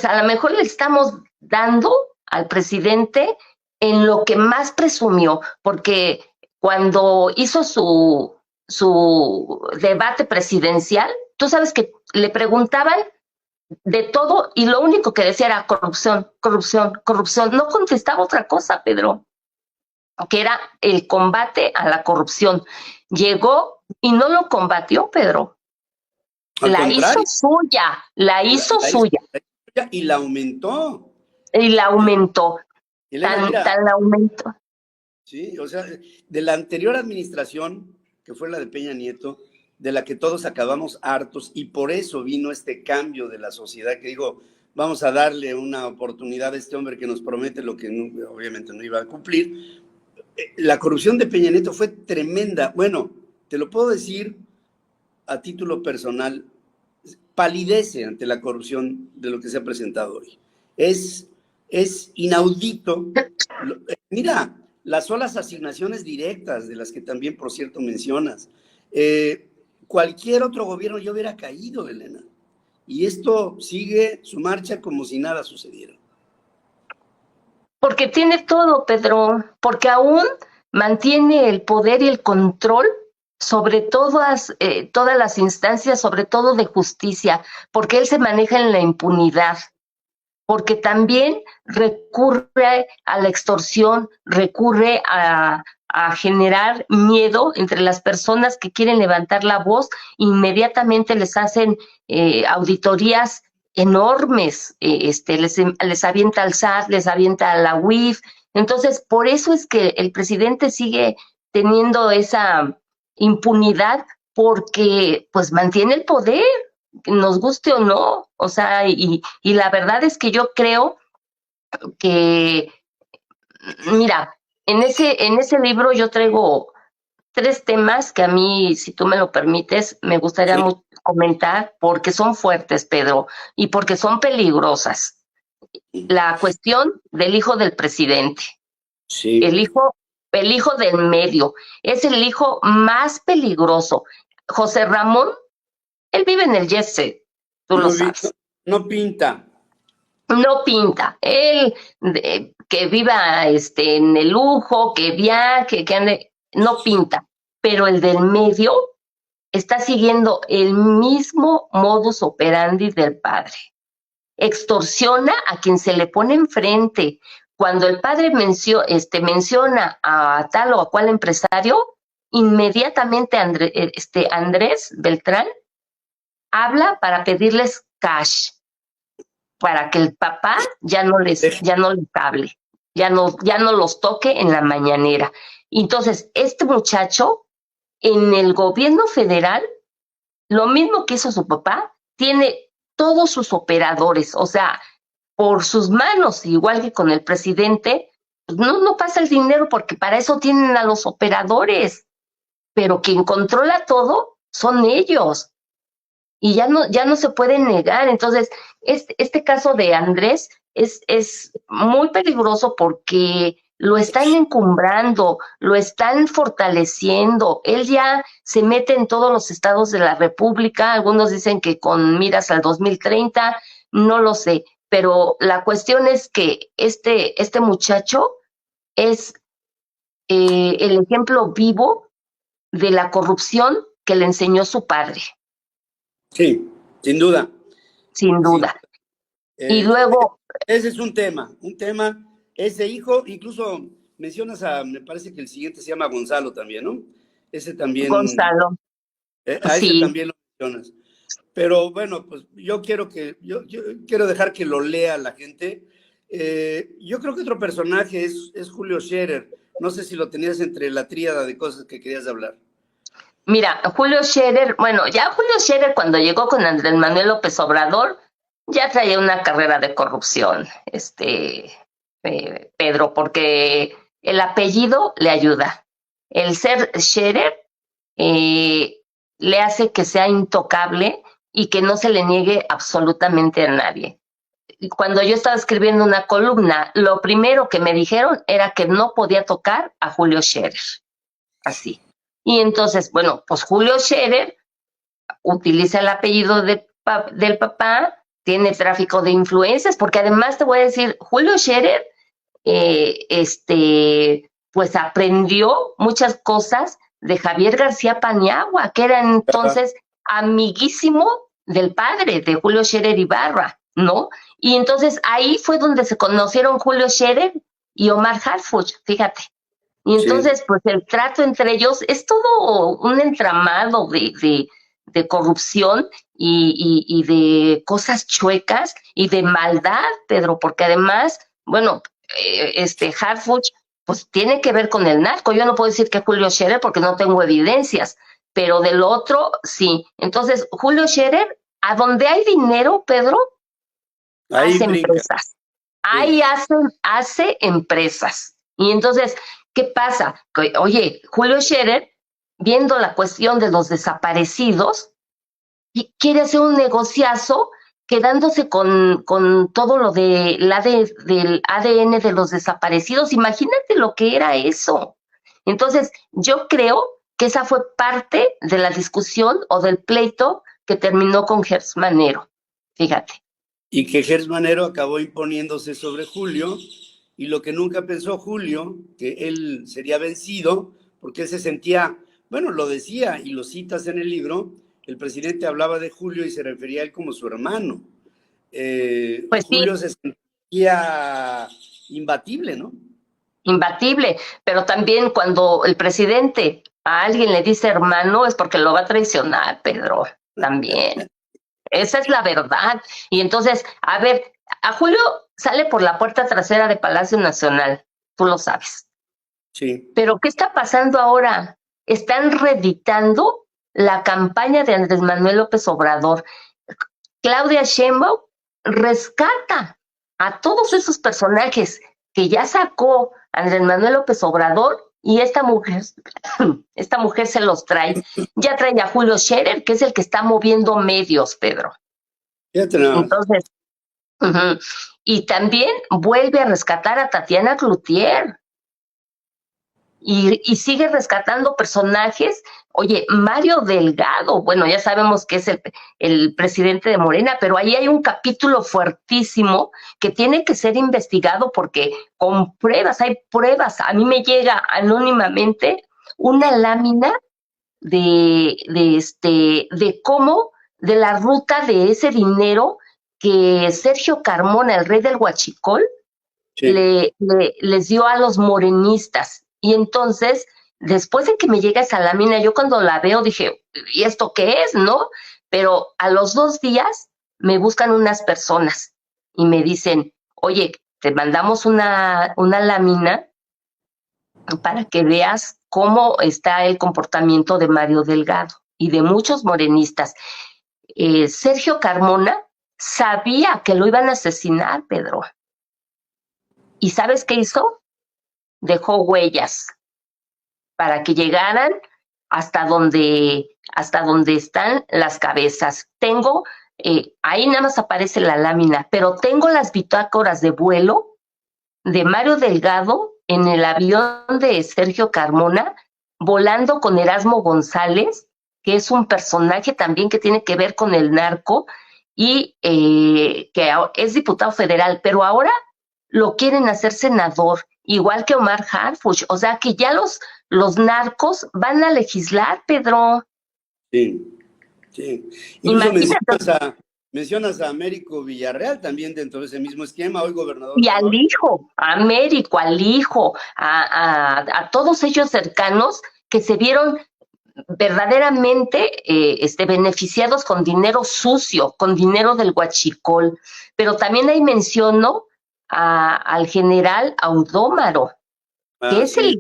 a lo mejor le estamos dando al presidente en lo que más presumió, porque cuando hizo su debate presidencial, tú sabes que le preguntaban de todo y lo único que decía era corrupción, corrupción, corrupción. No contestaba otra cosa, Pedro, que era el combate a la corrupción. Llegó y no lo combatió, Pedro. La hizo suya. Y la aumentó. Y la aumentó. Elena, tan la aumentó. Sí, o sea, de la anterior administración, que fue la de Peña Nieto, de la que todos acabamos hartos, y por eso vino este cambio de la sociedad, que digo, vamos a darle una oportunidad a este hombre que nos promete lo que no, obviamente no iba a cumplir. La corrupción de Peña Nieto fue tremenda. Bueno, te lo puedo decir a título personal, palidece ante la corrupción de lo que se ha presentado hoy. Es inaudito. Mira, las solas asignaciones directas, de las que también, por cierto, mencionas. Cualquier otro gobierno ya hubiera caído, Elena. Y esto sigue su marcha como si nada sucediera. Porque tiene todo, Pedro, porque aún mantiene el poder y el control sobre todas las instancias, sobre todo de justicia, porque él se maneja en la impunidad, porque también recurre a la extorsión, recurre a generar miedo entre las personas que quieren levantar la voz, inmediatamente les hacen auditorías enormes, les avienta al SAT, les avienta a la UIF. Entonces, por eso es que el presidente sigue teniendo esa impunidad, porque pues mantiene el poder, nos guste o no. O sea, y la verdad es que yo creo que, mira, en ese libro yo traigo 3 temas que a mí, si tú me lo permites, me gustaría Sí. mucho comentar, porque son fuertes, Pedro, y porque son peligrosas. La cuestión del hijo del presidente, Sí. el hijo del medio, es el hijo más peligroso. José Ramón, él vive en el jet set, tú lo sabes. No pinta. No pinta. Él que viva en el lujo, que viaje, que ande, no pinta. Pero el del medio está siguiendo el mismo modus operandi del padre. Extorsiona a quien se le pone enfrente. Cuando el padre menciona a tal o a cual empresario, inmediatamente Andrés Beltrán habla para pedirles cash, para que el papá ya no les hable, ya no los toque en la mañanera. Entonces, este muchacho, en el gobierno federal, lo mismo que hizo su papá, tiene todos sus operadores, o sea, por sus manos, igual que con el presidente, pues no pasa el dinero, porque para eso tienen a los operadores, pero quien controla todo son ellos. Y ya no se puede negar. Entonces, este caso de Andrés es muy peligroso, porque lo están encumbrando, lo están fortaleciendo. Él ya se mete en todos los estados de la República. Algunos dicen que con miras al 2030, no lo sé. Pero la cuestión es que este muchacho es el ejemplo vivo de la corrupción que le enseñó su padre. Sí, sin duda. Sin duda. Y luego... Ese es un tema, ese hijo, incluso mencionas me parece que el siguiente se llama Gonzalo también, ¿no? Ese también. Gonzalo. A ese Sí. también lo mencionas. Pero bueno, pues yo quiero dejar que lo lea la gente. Yo creo que otro personaje es Julio Scherer. No sé si lo tenías entre la tríada de cosas que querías hablar. Mira, Julio Scherer cuando llegó con Andrés Manuel López Obrador, ya traía una carrera de corrupción, Pedro, porque el apellido le ayuda. El ser Scherer le hace que sea intocable y que no se le niegue absolutamente a nadie. Cuando yo estaba escribiendo una columna, lo primero que me dijeron era que no podía tocar a Julio Scherer. Así. Y entonces, bueno, pues Julio Scherer utiliza el apellido del papá, tiene tráfico de influencias, porque además te voy a decir, Julio Scherer, pues aprendió muchas cosas de Javier García Paniagua, que era entonces amiguísimo del padre de Julio Scherer Ibarra, ¿no? Y entonces ahí fue donde se conocieron Julio Scherer y Omar Harfuch, fíjate. Y entonces, pues el trato entre ellos es todo un entramado de corrupción y de cosas chuecas y de maldad, Pedro, porque además, bueno, Harfuch, pues tiene que ver con el narco. Yo no puedo decir que Julio Scherer porque no tengo evidencias, pero del otro sí. Entonces, Julio Scherer, a donde hay dinero, Pedro, Ahí hace brinca. empresas. Sí. Ahí hace empresas. Y entonces, ¿qué pasa? Que, oye, Julio Scherer, viendo la cuestión de los desaparecidos, y quiere hacer un negociazo quedándose con todo lo del ADN de los desaparecidos. Imagínate lo que era eso. Entonces, yo creo que esa fue parte de la discusión o del pleito que terminó con Gers Manero. Fíjate. Y que Gers Manero acabó imponiéndose sobre Julio, y lo que nunca pensó Julio, que él sería vencido, porque él se sentía, bueno, lo decía y lo citas en el libro, el presidente hablaba de Julio y se refería a él como su hermano. Pues sí, Julio se sentía imbatible, ¿no? imbatible, pero también cuando el presidente a alguien le dice hermano es porque lo va a traicionar, Pedro, también. Esa es la verdad. Y entonces, a ver, a Julio sale por la puerta trasera de Palacio Nacional, tú lo sabes. Sí. Pero ¿qué está pasando ahora? Están reeditando la campaña de Andrés Manuel López Obrador. Claudia Sheinbaum rescata a todos esos personajes que ya sacó Andrés Manuel López Obrador y esta mujer se los trae. Ya trae a Julio Scherer, que es el que está moviendo medios, Pedro. Fíjate nada más. Entonces, uh-huh. Y también vuelve a rescatar a Tatiana Cloutier y sigue rescatando personajes. Oye, Mario Delgado, bueno, ya sabemos que es el presidente de Morena, pero ahí hay un capítulo fuertísimo que tiene que ser investigado porque con pruebas, hay pruebas. A mí me llega anónimamente una lámina de cómo, de la ruta de ese dinero que Sergio Carmona, el rey del Huachicol, Sí. les dio a los morenistas. Y entonces, después de que me llega esa lámina, yo cuando la veo dije, ¿y esto qué es? ¿No? Pero a los 2 días me buscan unas personas y me dicen, oye, te mandamos una lámina para que veas cómo está el comportamiento de Mario Delgado y de muchos morenistas. Sergio Carmona sabía que lo iban a asesinar, Pedro. ¿Y sabes qué hizo? Dejó huellas para que llegaran hasta donde están las cabezas. Tengo, ahí nada más aparece la lámina, pero tengo las bitácoras de vuelo de Mario Delgado en el avión de Sergio Carmona, volando con Erasmo González, que es un personaje también que tiene que ver con el narco y que es diputado federal, pero ahora lo quieren hacer senador, igual que Omar Harfuch. O sea que ya los narcos van a legislar, Pedro. Sí. Sí. Incluso Imagínate. mencionas a Américo Villarreal también dentro de ese mismo esquema, hoy gobernador Y de al Sonora. hijo, a Américo, al hijo, a todos ellos cercanos que se vieron verdaderamente beneficiados con dinero sucio, con dinero del huachicol. Pero también ahí menciono al general Audómaro, que Ah, es sí.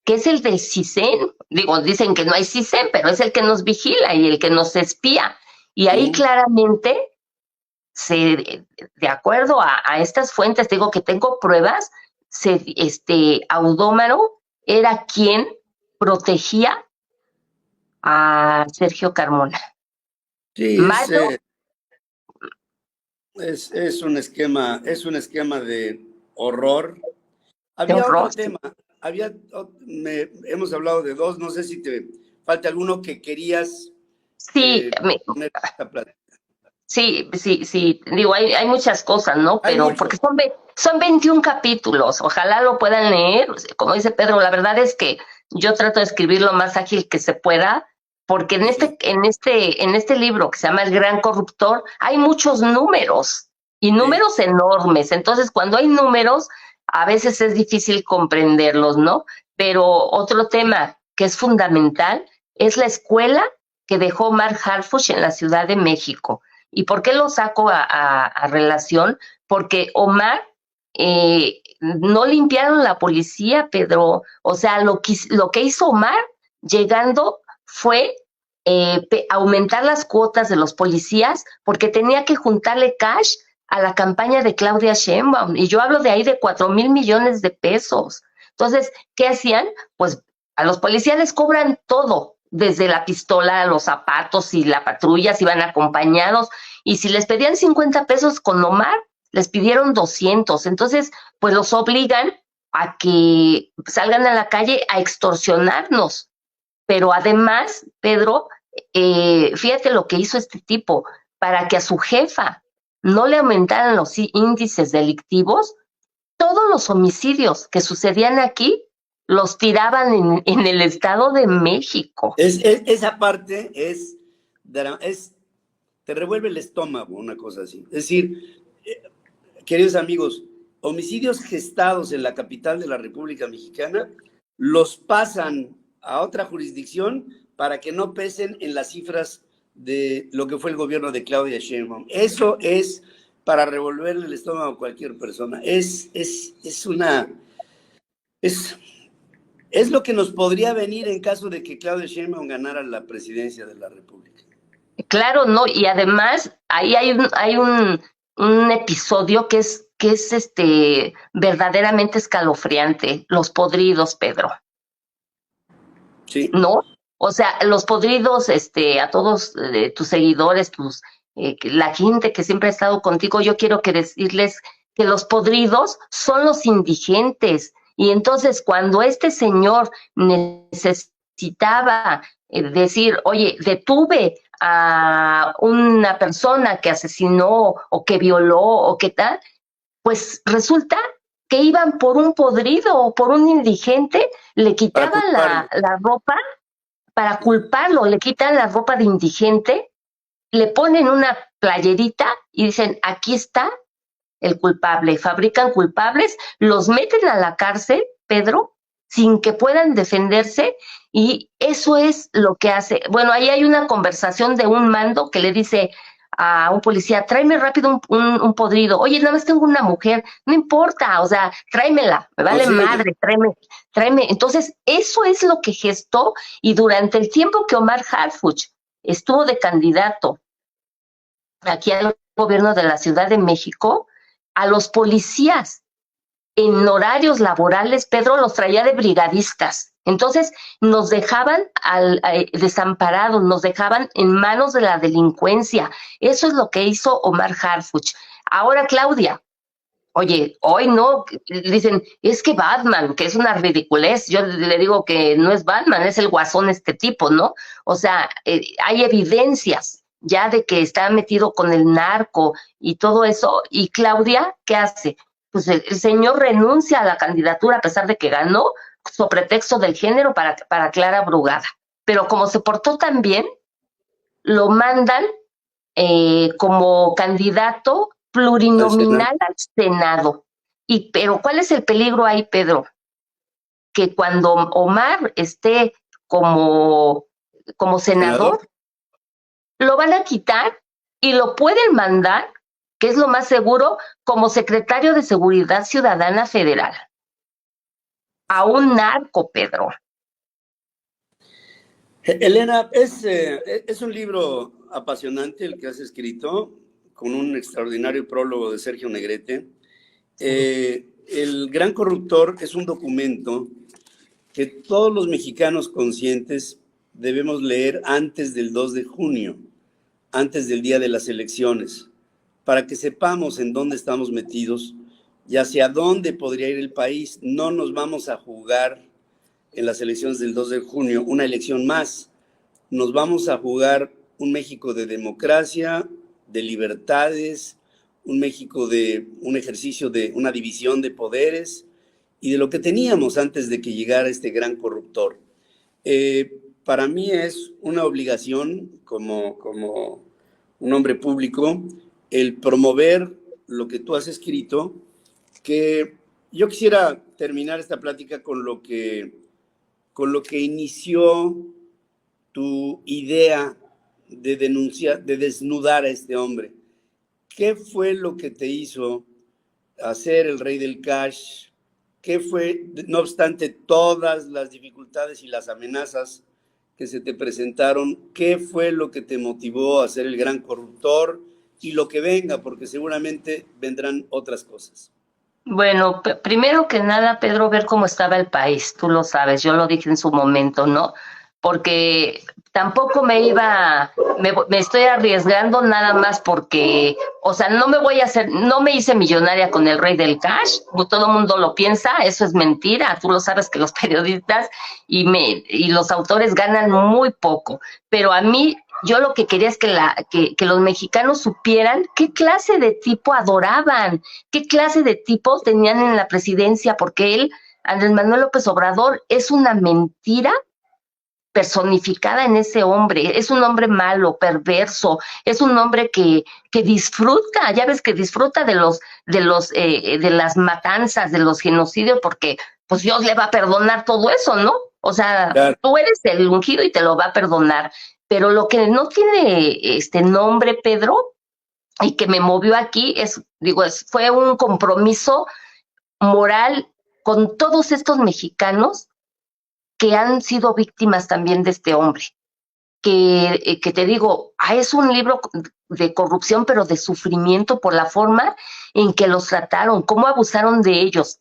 que es el del CISEN. Digo, dicen que no hay CISEN, pero es el que nos vigila y el que nos espía. Y ahí Sí. claramente, de acuerdo a estas fuentes, digo que tengo pruebas, Audómaro era quien protegía a Sergio Carmona. Sí, Mayo es un esquema de horror. de Había horror. otro tema, hemos hablado de dos, no sé si te falta alguno que querías Sí, poner en esta plática. sí, digo, hay muchas cosas, ¿no? Hay Pero mucho. porque son 21 capítulos, ojalá lo puedan leer. Como dice Pedro, la verdad es que yo trato de escribir lo más ágil que se pueda, porque Sí, en este libro que se llama El Gran Corruptor, hay muchos números y sí, números enormes. Entonces, cuando hay números, a veces es difícil comprenderlos, ¿no? Pero otro tema que es fundamental es la escuela que dejó Mark Harfuch en la Ciudad de México. ¿Y por qué lo saco a relación? Porque Omar no limpiaron la policía, Pedro. O sea, lo que hizo Omar llegando fue aumentar las cuotas de los policías porque tenía que juntarle cash a la campaña de Claudia Sheinbaum, y yo hablo de ahí de 4,000 millones de pesos. Entonces, ¿qué hacían? Pues a los policías les cobran todo, desde la pistola, los zapatos y la patrulla, si iban acompañados, y si les pedían 50 pesos con Omar, les pidieron 200. Entonces, pues los obligan a que salgan a la calle a extorsionarnos. Pero además, Pedro, fíjate lo que hizo este tipo, para que a su jefa no le aumentaran los índices delictivos, todos los homicidios que sucedían aquí los tiraban en el Estado de México. Esa parte te revuelve el estómago, una cosa así. Es decir, queridos amigos, homicidios gestados en la capital de la República Mexicana los pasan a otra jurisdicción para que no pesen en las cifras de lo que fue el gobierno de Claudia Sheinbaum. Eso es para revolverle el estómago a cualquier persona. Es lo que nos podría venir en caso de que Claudia Sheinbaum ganara la presidencia de la República. Claro, no, y además ahí hay un episodio que es verdaderamente escalofriante, los podridos, Pedro. Sí. ¿No? O sea, los podridos, a todos tus seguidores, la gente que siempre ha estado contigo, yo quiero que decirles que los podridos son los indigentes. Y entonces, cuando este señor necesitaba decir, oye, detuve a una persona que asesinó o que violó o qué tal, pues resulta que iban por un podrido o por un indigente, le quitaban la ropa para culparlo, le quitan la ropa de indigente, le ponen una playerita y dicen, aquí está el culpable, fabrican culpables, los meten a la cárcel, Pedro, sin que puedan defenderse, y eso es lo que hace. Bueno, ahí hay una conversación de un mando que le dice a un policía, tráeme rápido un podrido. Oye, nada más tengo una mujer, no importa, o sea, tráemela, me vale madre, tráeme. Entonces, eso es lo que gestó, y durante el tiempo que Omar Harfuch estuvo de candidato aquí al gobierno de la Ciudad de México, a los policías en horarios laborales, Pedro, los traía de brigadistas. Entonces nos dejaban desamparados, nos dejaban en manos de la delincuencia. Eso es lo que hizo Omar Harfuch. Ahora, Claudia, oye, hoy no, dicen, es que Batman, que es una ridiculez. Yo le digo que no es Batman, es el guasón este tipo, ¿no? O sea, hay evidencias ya de que está metido con el narco y todo eso. Y Claudia, ¿qué hace? Pues el señor renuncia a la candidatura a pesar de que ganó, sobre pretexto del género para Clara Brugada. Pero como se portó tan bien, lo mandan como candidato plurinominal al Senado. Pero ¿cuál es el peligro ahí, Pedro? Que cuando Omar esté como senador, lo van a quitar y lo pueden mandar, que es lo más seguro, como secretario de Seguridad Ciudadana Federal. A un narco, Pedro. Elena, es un libro apasionante el que has escrito, con un extraordinario prólogo de Sergio Negrete. El Gran Corruptor es un documento que todos los mexicanos conscientes debemos leer antes del 2 de junio, antes del día de las elecciones, para que sepamos en dónde estamos metidos y hacia dónde podría ir el país. No nos vamos a jugar en las elecciones del 2 de junio una elección más. Nos vamos a jugar un México de democracia, de libertades, un México de un ejercicio de una división de poderes y de lo que teníamos antes de que llegara este gran corruptor. Para mí es una obligación como un hombre público el promover lo que tú has escrito, que yo quisiera terminar esta plática con lo que inició tu idea de denunciar, de desnudar a este hombre. ¿Qué fue lo que te hizo hacer el rey del cash? ¿Qué fue, no obstante todas las dificultades y las amenazas que se te presentaron, ¿qué fue lo que te motivó a ser el gran corruptor y lo que venga? Porque seguramente vendrán otras cosas. Bueno, primero que nada, Pedro, ver cómo estaba el país, tú lo sabes, yo lo dije en su momento, ¿no? Porque tampoco me estoy arriesgando nada más porque, o sea, no me voy a hacer, no me hice millonaria con el rey del cash, todo el mundo lo piensa, eso es mentira, tú lo sabes que los periodistas y los autores ganan muy poco, pero a mí yo lo que quería es que los mexicanos supieran qué clase de tipo adoraban, qué clase de tipo tenían en la presidencia, porque él, Andrés Manuel López Obrador, es una mentira personificada en ese hombre. Es un hombre malo, perverso, es un hombre que disfruta, ya ves que disfruta de las matanzas, de los genocidios, porque pues Dios le va a perdonar todo eso, ¿no? O sea, Claro. tú eres el ungido y te lo va a perdonar. Pero lo que no tiene este nombre, Pedro, y que me movió aquí fue un compromiso moral con todos estos mexicanos que han sido víctimas también de este hombre. Que te digo, es un libro de corrupción, pero de sufrimiento por la forma en que los trataron, cómo abusaron de ellos.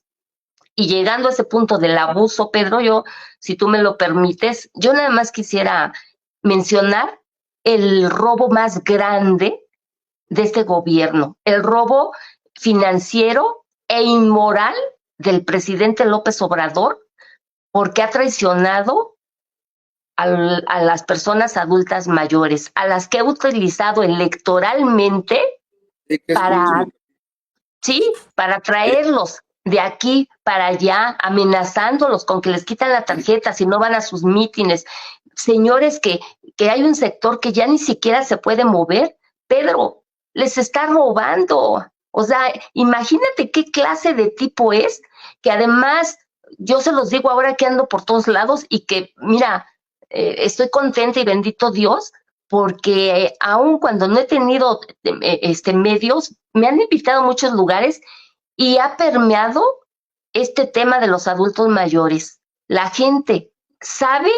Y llegando a ese punto del abuso, Pedro, yo, si tú me lo permites, yo nada más quisiera mencionar el robo más grande de este gobierno, el robo financiero e inmoral del presidente López Obrador, porque ha traicionado a las personas adultas mayores, a las que ha utilizado electoralmente para, sí, para traerlos de aquí para allá, amenazándolos con que les quitan la tarjeta si no van a sus mítines. Señores, que hay un sector que ya ni siquiera se puede mover. Pedro, les está robando. O sea, imagínate qué clase de tipo es, que además, yo se los digo ahora que ando por todos lados y que, mira, estoy contenta y bendito Dios, porque aun cuando no he tenido medios, me han invitado a muchos lugares y ha permeado este tema de los adultos mayores. La gente sabe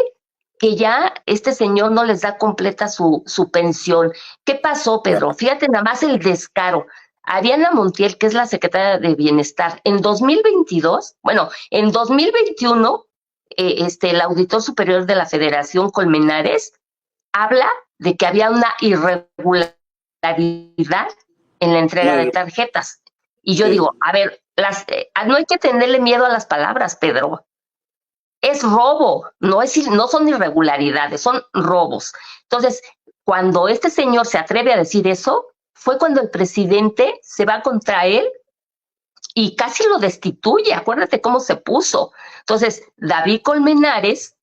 que ya este señor no les da completa su pensión. ¿Qué pasó, Pedro? Fíjate nada más el descaro. Ariana Montiel, que es la secretaria de Bienestar, en 2022, bueno, en 2021, el auditor superior de la Federación, Colmenares, habla de que había una irregularidad en la entrega de tarjetas. Y yo digo, a ver, no hay que tenerle miedo a las palabras, Pedro. Es robo, no son irregularidades, son robos. Entonces, cuando este señor se atreve a decir eso, fue cuando el presidente se va contra él y casi lo destituye. Acuérdate cómo se puso. Entonces, David Colmenares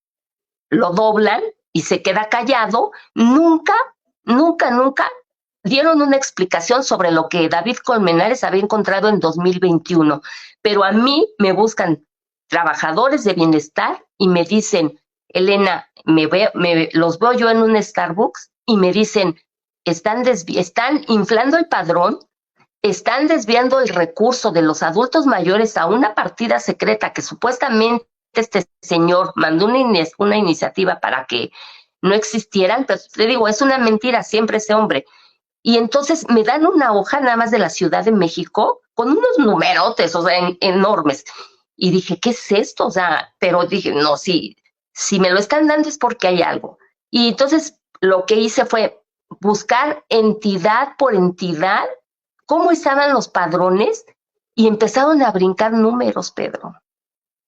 lo doblan y se queda callado. Nunca dieron una explicación sobre lo que David Colmenares había encontrado en 2021. Pero a mí me buscan trabajadores de bienestar y me dicen, Elena, los veo yo en un Starbucks y me dicen, están inflando el padrón, están desviando el recurso de los adultos mayores a una partida secreta que supuestamente este señor mandó una iniciativa para que no existieran, pero te digo, es una mentira siempre ese hombre. Y entonces me dan una hoja nada más de la Ciudad de México con unos numerotes, o sea, enormes. Y dije, ¿qué es esto? O sea, pero dije, no, si me lo están dando es porque hay algo. Y entonces lo que hice fue buscar entidad por entidad cómo estaban los padrones y empezaron a brincar números, Pedro.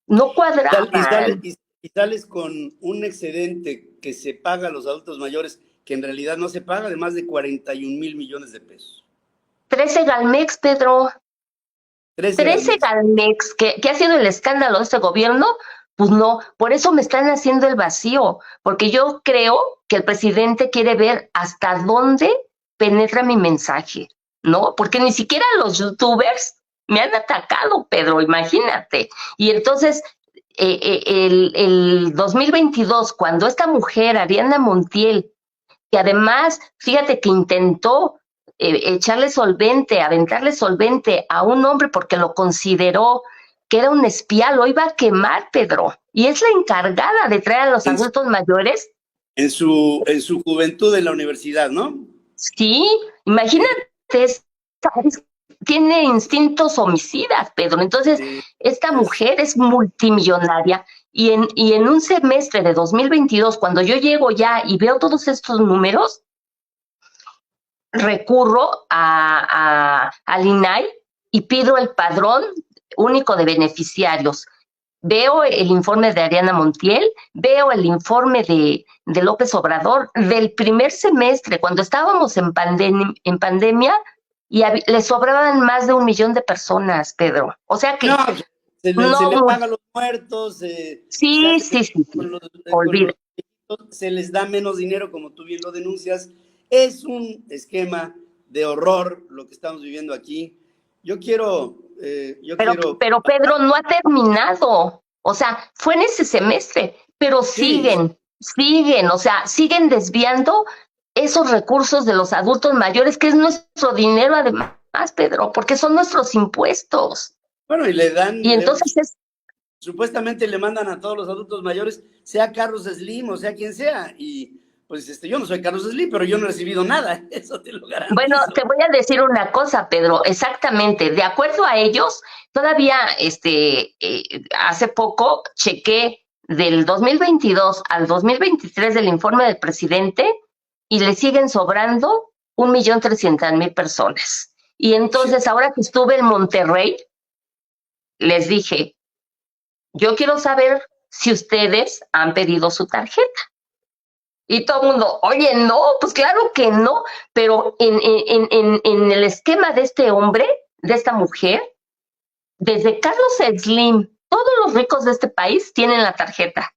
No cuadraban. Y sales con un excedente que se paga a los adultos mayores, que en realidad no se paga, de más de 41 mil millones de pesos. 13 Galmex, Pedro. 13 Galmex, que ha sido el escándalo de este gobierno, pues no, por eso me están haciendo el vacío, porque yo creo que el presidente quiere ver hasta dónde penetra mi mensaje, ¿no? Porque ni siquiera los youtubers me han atacado, Pedro, imagínate. Y entonces, el 2022, cuando esta mujer, Ariana Montiel, que además, fíjate que intentó echarle solvente, aventarle solvente a un hombre porque lo consideró que era un espía, lo iba a quemar, Pedro. Y es la encargada de traer a los adultos mayores en su juventud en la universidad, ¿no? Sí, imagínate, tiene instintos homicidas, Pedro. Entonces, Sí, esta es, mujer es multimillonaria y en un semestre de 2022, cuando yo llego ya y veo todos estos números, recurro al INAI y pido el padrón único de beneficiarios. Veo el informe de Ariana Montiel, veo el informe de López Obrador del primer semestre, cuando estábamos en pandemia, y le sobraban más de 1 millón de personas, Pedro. O sea no, que se le no, paga a los muertos, se sí, hace sí, sí, con sí, los olvida. se les da menos dinero, como tú bien lo denuncias. Es un esquema de horror lo que estamos viviendo aquí. Yo quiero, Pero Pedro no ha terminado. O sea, fue en ese semestre, pero sí, siguen, o sea, siguen desviando esos recursos de los adultos mayores, que es nuestro dinero además, Pedro, porque son nuestros impuestos. bueno, y Y entonces es, supuestamente le mandan a todos los adultos mayores, sea Carlos Slim o sea quien sea, y pues yo no soy Carlos Slim, pero yo no he recibido nada, eso te lo bueno, garantizo. te voy a decir una cosa, Pedro, exactamente, de acuerdo a ellos, todavía hace poco chequé del 2022 al 2023 del informe del presidente y le siguen sobrando 1.300.000 personas. Y Sí. entonces, ahora que estuve en Monterrey, les dije, yo quiero saber si ustedes han pedido su tarjeta. Y todo el mundo, oye, no, pues claro que no, pero en el esquema de este hombre, de esta mujer, desde Carlos Slim, todos los ricos de este país tienen la tarjeta.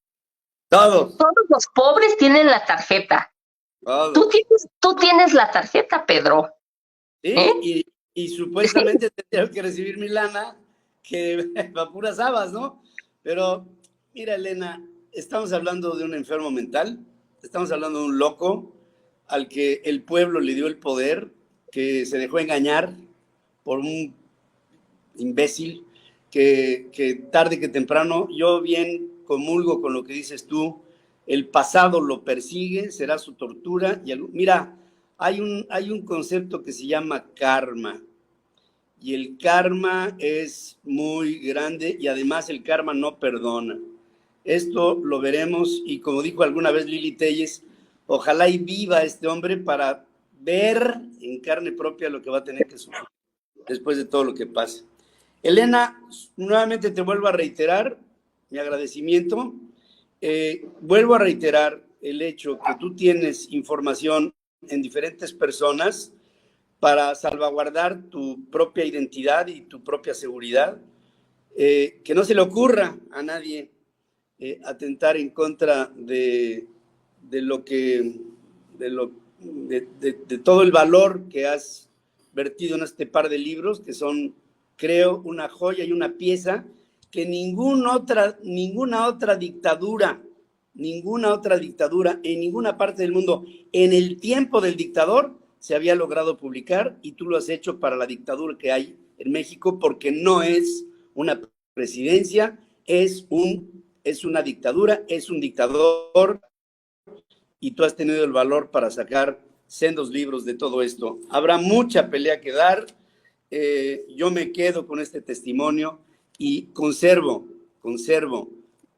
Todos, Todos los pobres tienen la tarjeta. todos. Tú tienes la tarjeta, Pedro. ¿Eh? Sí, y supuestamente tendría que recibir mi lana, que va puras habas, ¿no? Pero mira, Elena, estamos hablando de un enfermo mental, estamos hablando de un loco al que el pueblo le dio el poder, que se dejó engañar por un imbécil, que tarde que temprano, yo bien comulgo con lo que dices tú, el pasado lo persigue, será su tortura. Mira, hay un concepto que se llama karma, y el karma es muy grande y además el karma no perdona. Esto lo veremos y como dijo alguna vez Lili Telles, ojalá y viva este hombre para ver en carne propia lo que va a tener que sufrir después de todo lo que pasa. Elena, nuevamente te vuelvo a reiterar mi agradecimiento. Vuelvo a reiterar el hecho que tú tienes información en diferentes personas para salvaguardar tu propia identidad y tu propia seguridad. Que no se le ocurra a nadie atentar en contra de lo que, de todo el valor que has vertido en este par de libros, que son, creo, una joya y una pieza que ninguna otra dictadura en ninguna parte del mundo en el tiempo del dictador se había logrado publicar, y tú lo has hecho para la dictadura que hay en México, porque no es una presidencia, es una dictadura, es un dictador, y tú has tenido el valor para sacar sendos libros de todo esto. Habrá mucha pelea que dar. Yo me quedo con este testimonio y conservo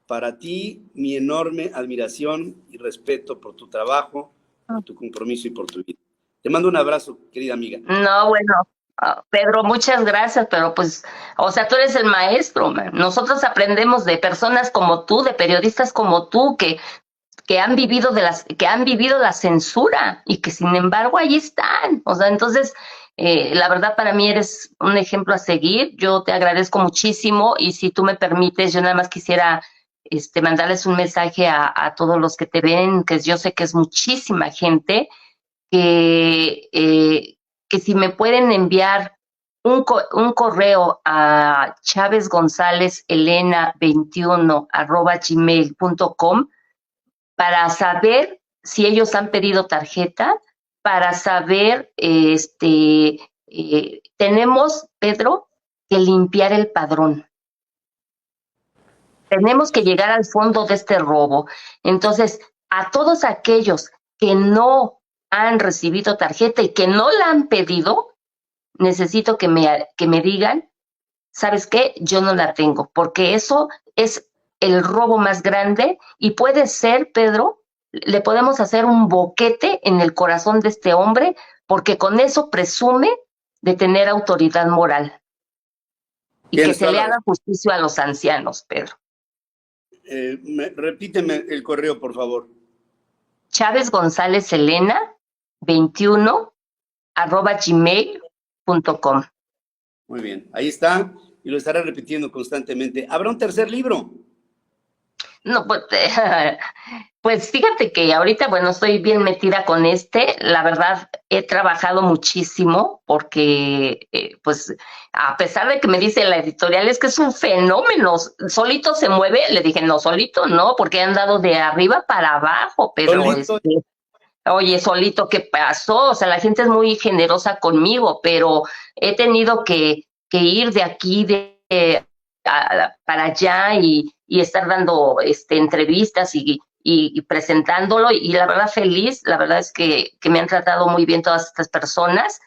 para ti mi enorme admiración y respeto por tu trabajo, por tu compromiso y por tu vida. Te mando un abrazo, querida amiga. No, bueno, Pedro, muchas gracias, pero pues, o sea, tú eres el maestro, man. Nosotros aprendemos de personas como tú, de periodistas como tú, que han vivido que han vivido la censura y que sin embargo ahí están. O sea, entonces, la verdad para mí eres un ejemplo a seguir. Yo te agradezco muchísimo y si tú me permites, yo nada más quisiera mandarles un mensaje a todos los que te ven, que yo sé que es muchísima gente, que, que si me pueden enviar un correo a Chávez González Elena 21@gmail.com para saber si ellos han pedido tarjeta, para saber, tenemos, Pedro, que limpiar el padrón. Tenemos que llegar al fondo de este robo. Entonces, A todos aquellos que no han recibido tarjeta y que no la han pedido, necesito que me digan, ¿sabes qué? Yo no la tengo, porque eso es el robo más grande y puede ser, Pedro, le podemos hacer un boquete en el corazón de este hombre, porque con eso presume de tener autoridad moral y que Tienes se toda le la haga razón. justicia a los ancianos, Pedro. Repíteme el correo, por favor. Chávez González Elena 21 @gmail.com. Muy bien, ahí está, y lo estaré repitiendo constantemente. ¿Habrá un tercer libro? No, pues, pues fíjate que ahorita, bueno, estoy bien metida con la verdad he trabajado muchísimo porque, pues, a pesar de que me dice la editorial, es que es un fenómeno, solito se mueve, le dije, no, solito no, porque he andado de arriba para abajo, pero, Solito. oye, solito, ¿qué pasó? O sea, la gente es muy generosa conmigo, pero he tenido que ir de aquí, para allá y estar dando entrevistas y presentándolo y la verdad feliz, la verdad es que me han tratado muy bien todas estas personas.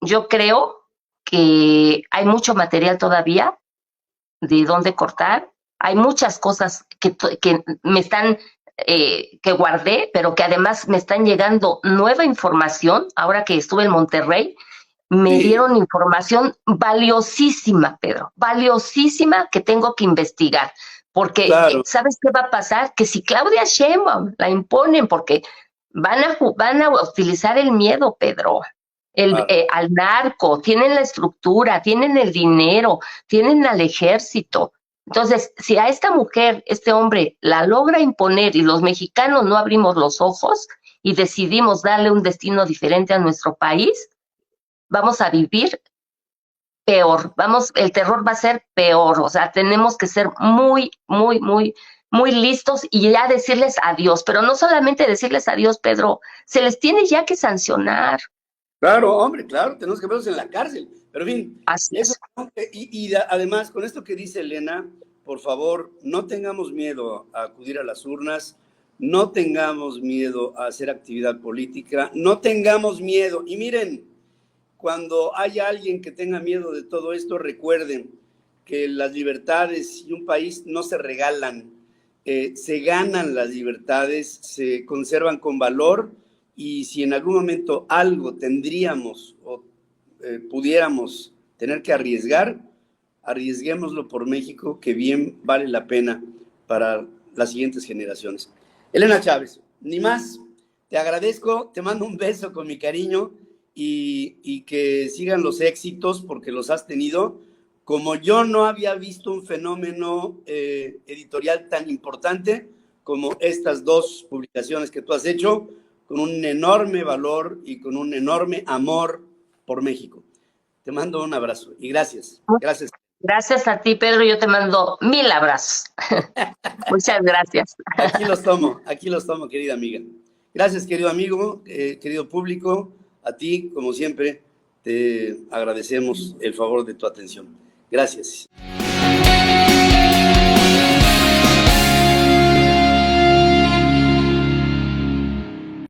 Yo creo que hay mucho material todavía de dónde cortar, hay muchas cosas que me están, que guardé, pero que además me están llegando nueva información, ahora que estuve en Monterrey, me Sí, dieron información valiosísima, Pedro, valiosísima que tengo que investigar. Porque, claro. ¿sabes qué va a pasar? Que si Claudia Sheinbaum la imponen, porque van a utilizar el miedo, Pedro, Claro. al narco, tienen la estructura, tienen el dinero, tienen al ejército. Entonces, si a esta mujer, este hombre, la logra imponer y los mexicanos no abrimos los ojos y decidimos darle un destino diferente a nuestro país, vamos a vivir peor, el terror va a ser peor, o sea, tenemos que ser muy, muy, muy, muy listos y ya decirles adiós, pero no solamente decirles adiós, Pedro, se les tiene ya que sancionar. Claro, hombre, claro, tenemos que verlos en la cárcel. Pero en fin, Así eso, es. además, con esto que dice Elena, por favor, no tengamos miedo a acudir a las urnas, no tengamos miedo a hacer actividad política, no tengamos miedo. Y miren, cuando haya alguien que tenga miedo de todo esto, recuerden que las libertades y un país no se regalan, se ganan las libertades, se conservan con valor y si en algún momento algo tendríamos o pudiéramos tener que arriesgar, arriesguémoslo por México, que bien vale la pena para las siguientes generaciones. Elena Chávez, ni más, te agradezco, te mando un beso con mi cariño y que sigan los éxitos porque los has tenido. Como yo no había visto un fenómeno editorial tan importante como estas dos publicaciones que tú has hecho, con un enorme valor y con un enorme amor por México. Te mando un abrazo y gracias. Gracias. Gracias a ti, Pedro, yo te mando 1000 abrazos. Muchas gracias. Aquí los tomo, querida amiga. Gracias, querido amigo, querido público. A ti, como siempre, te agradecemos el favor de tu atención. Gracias.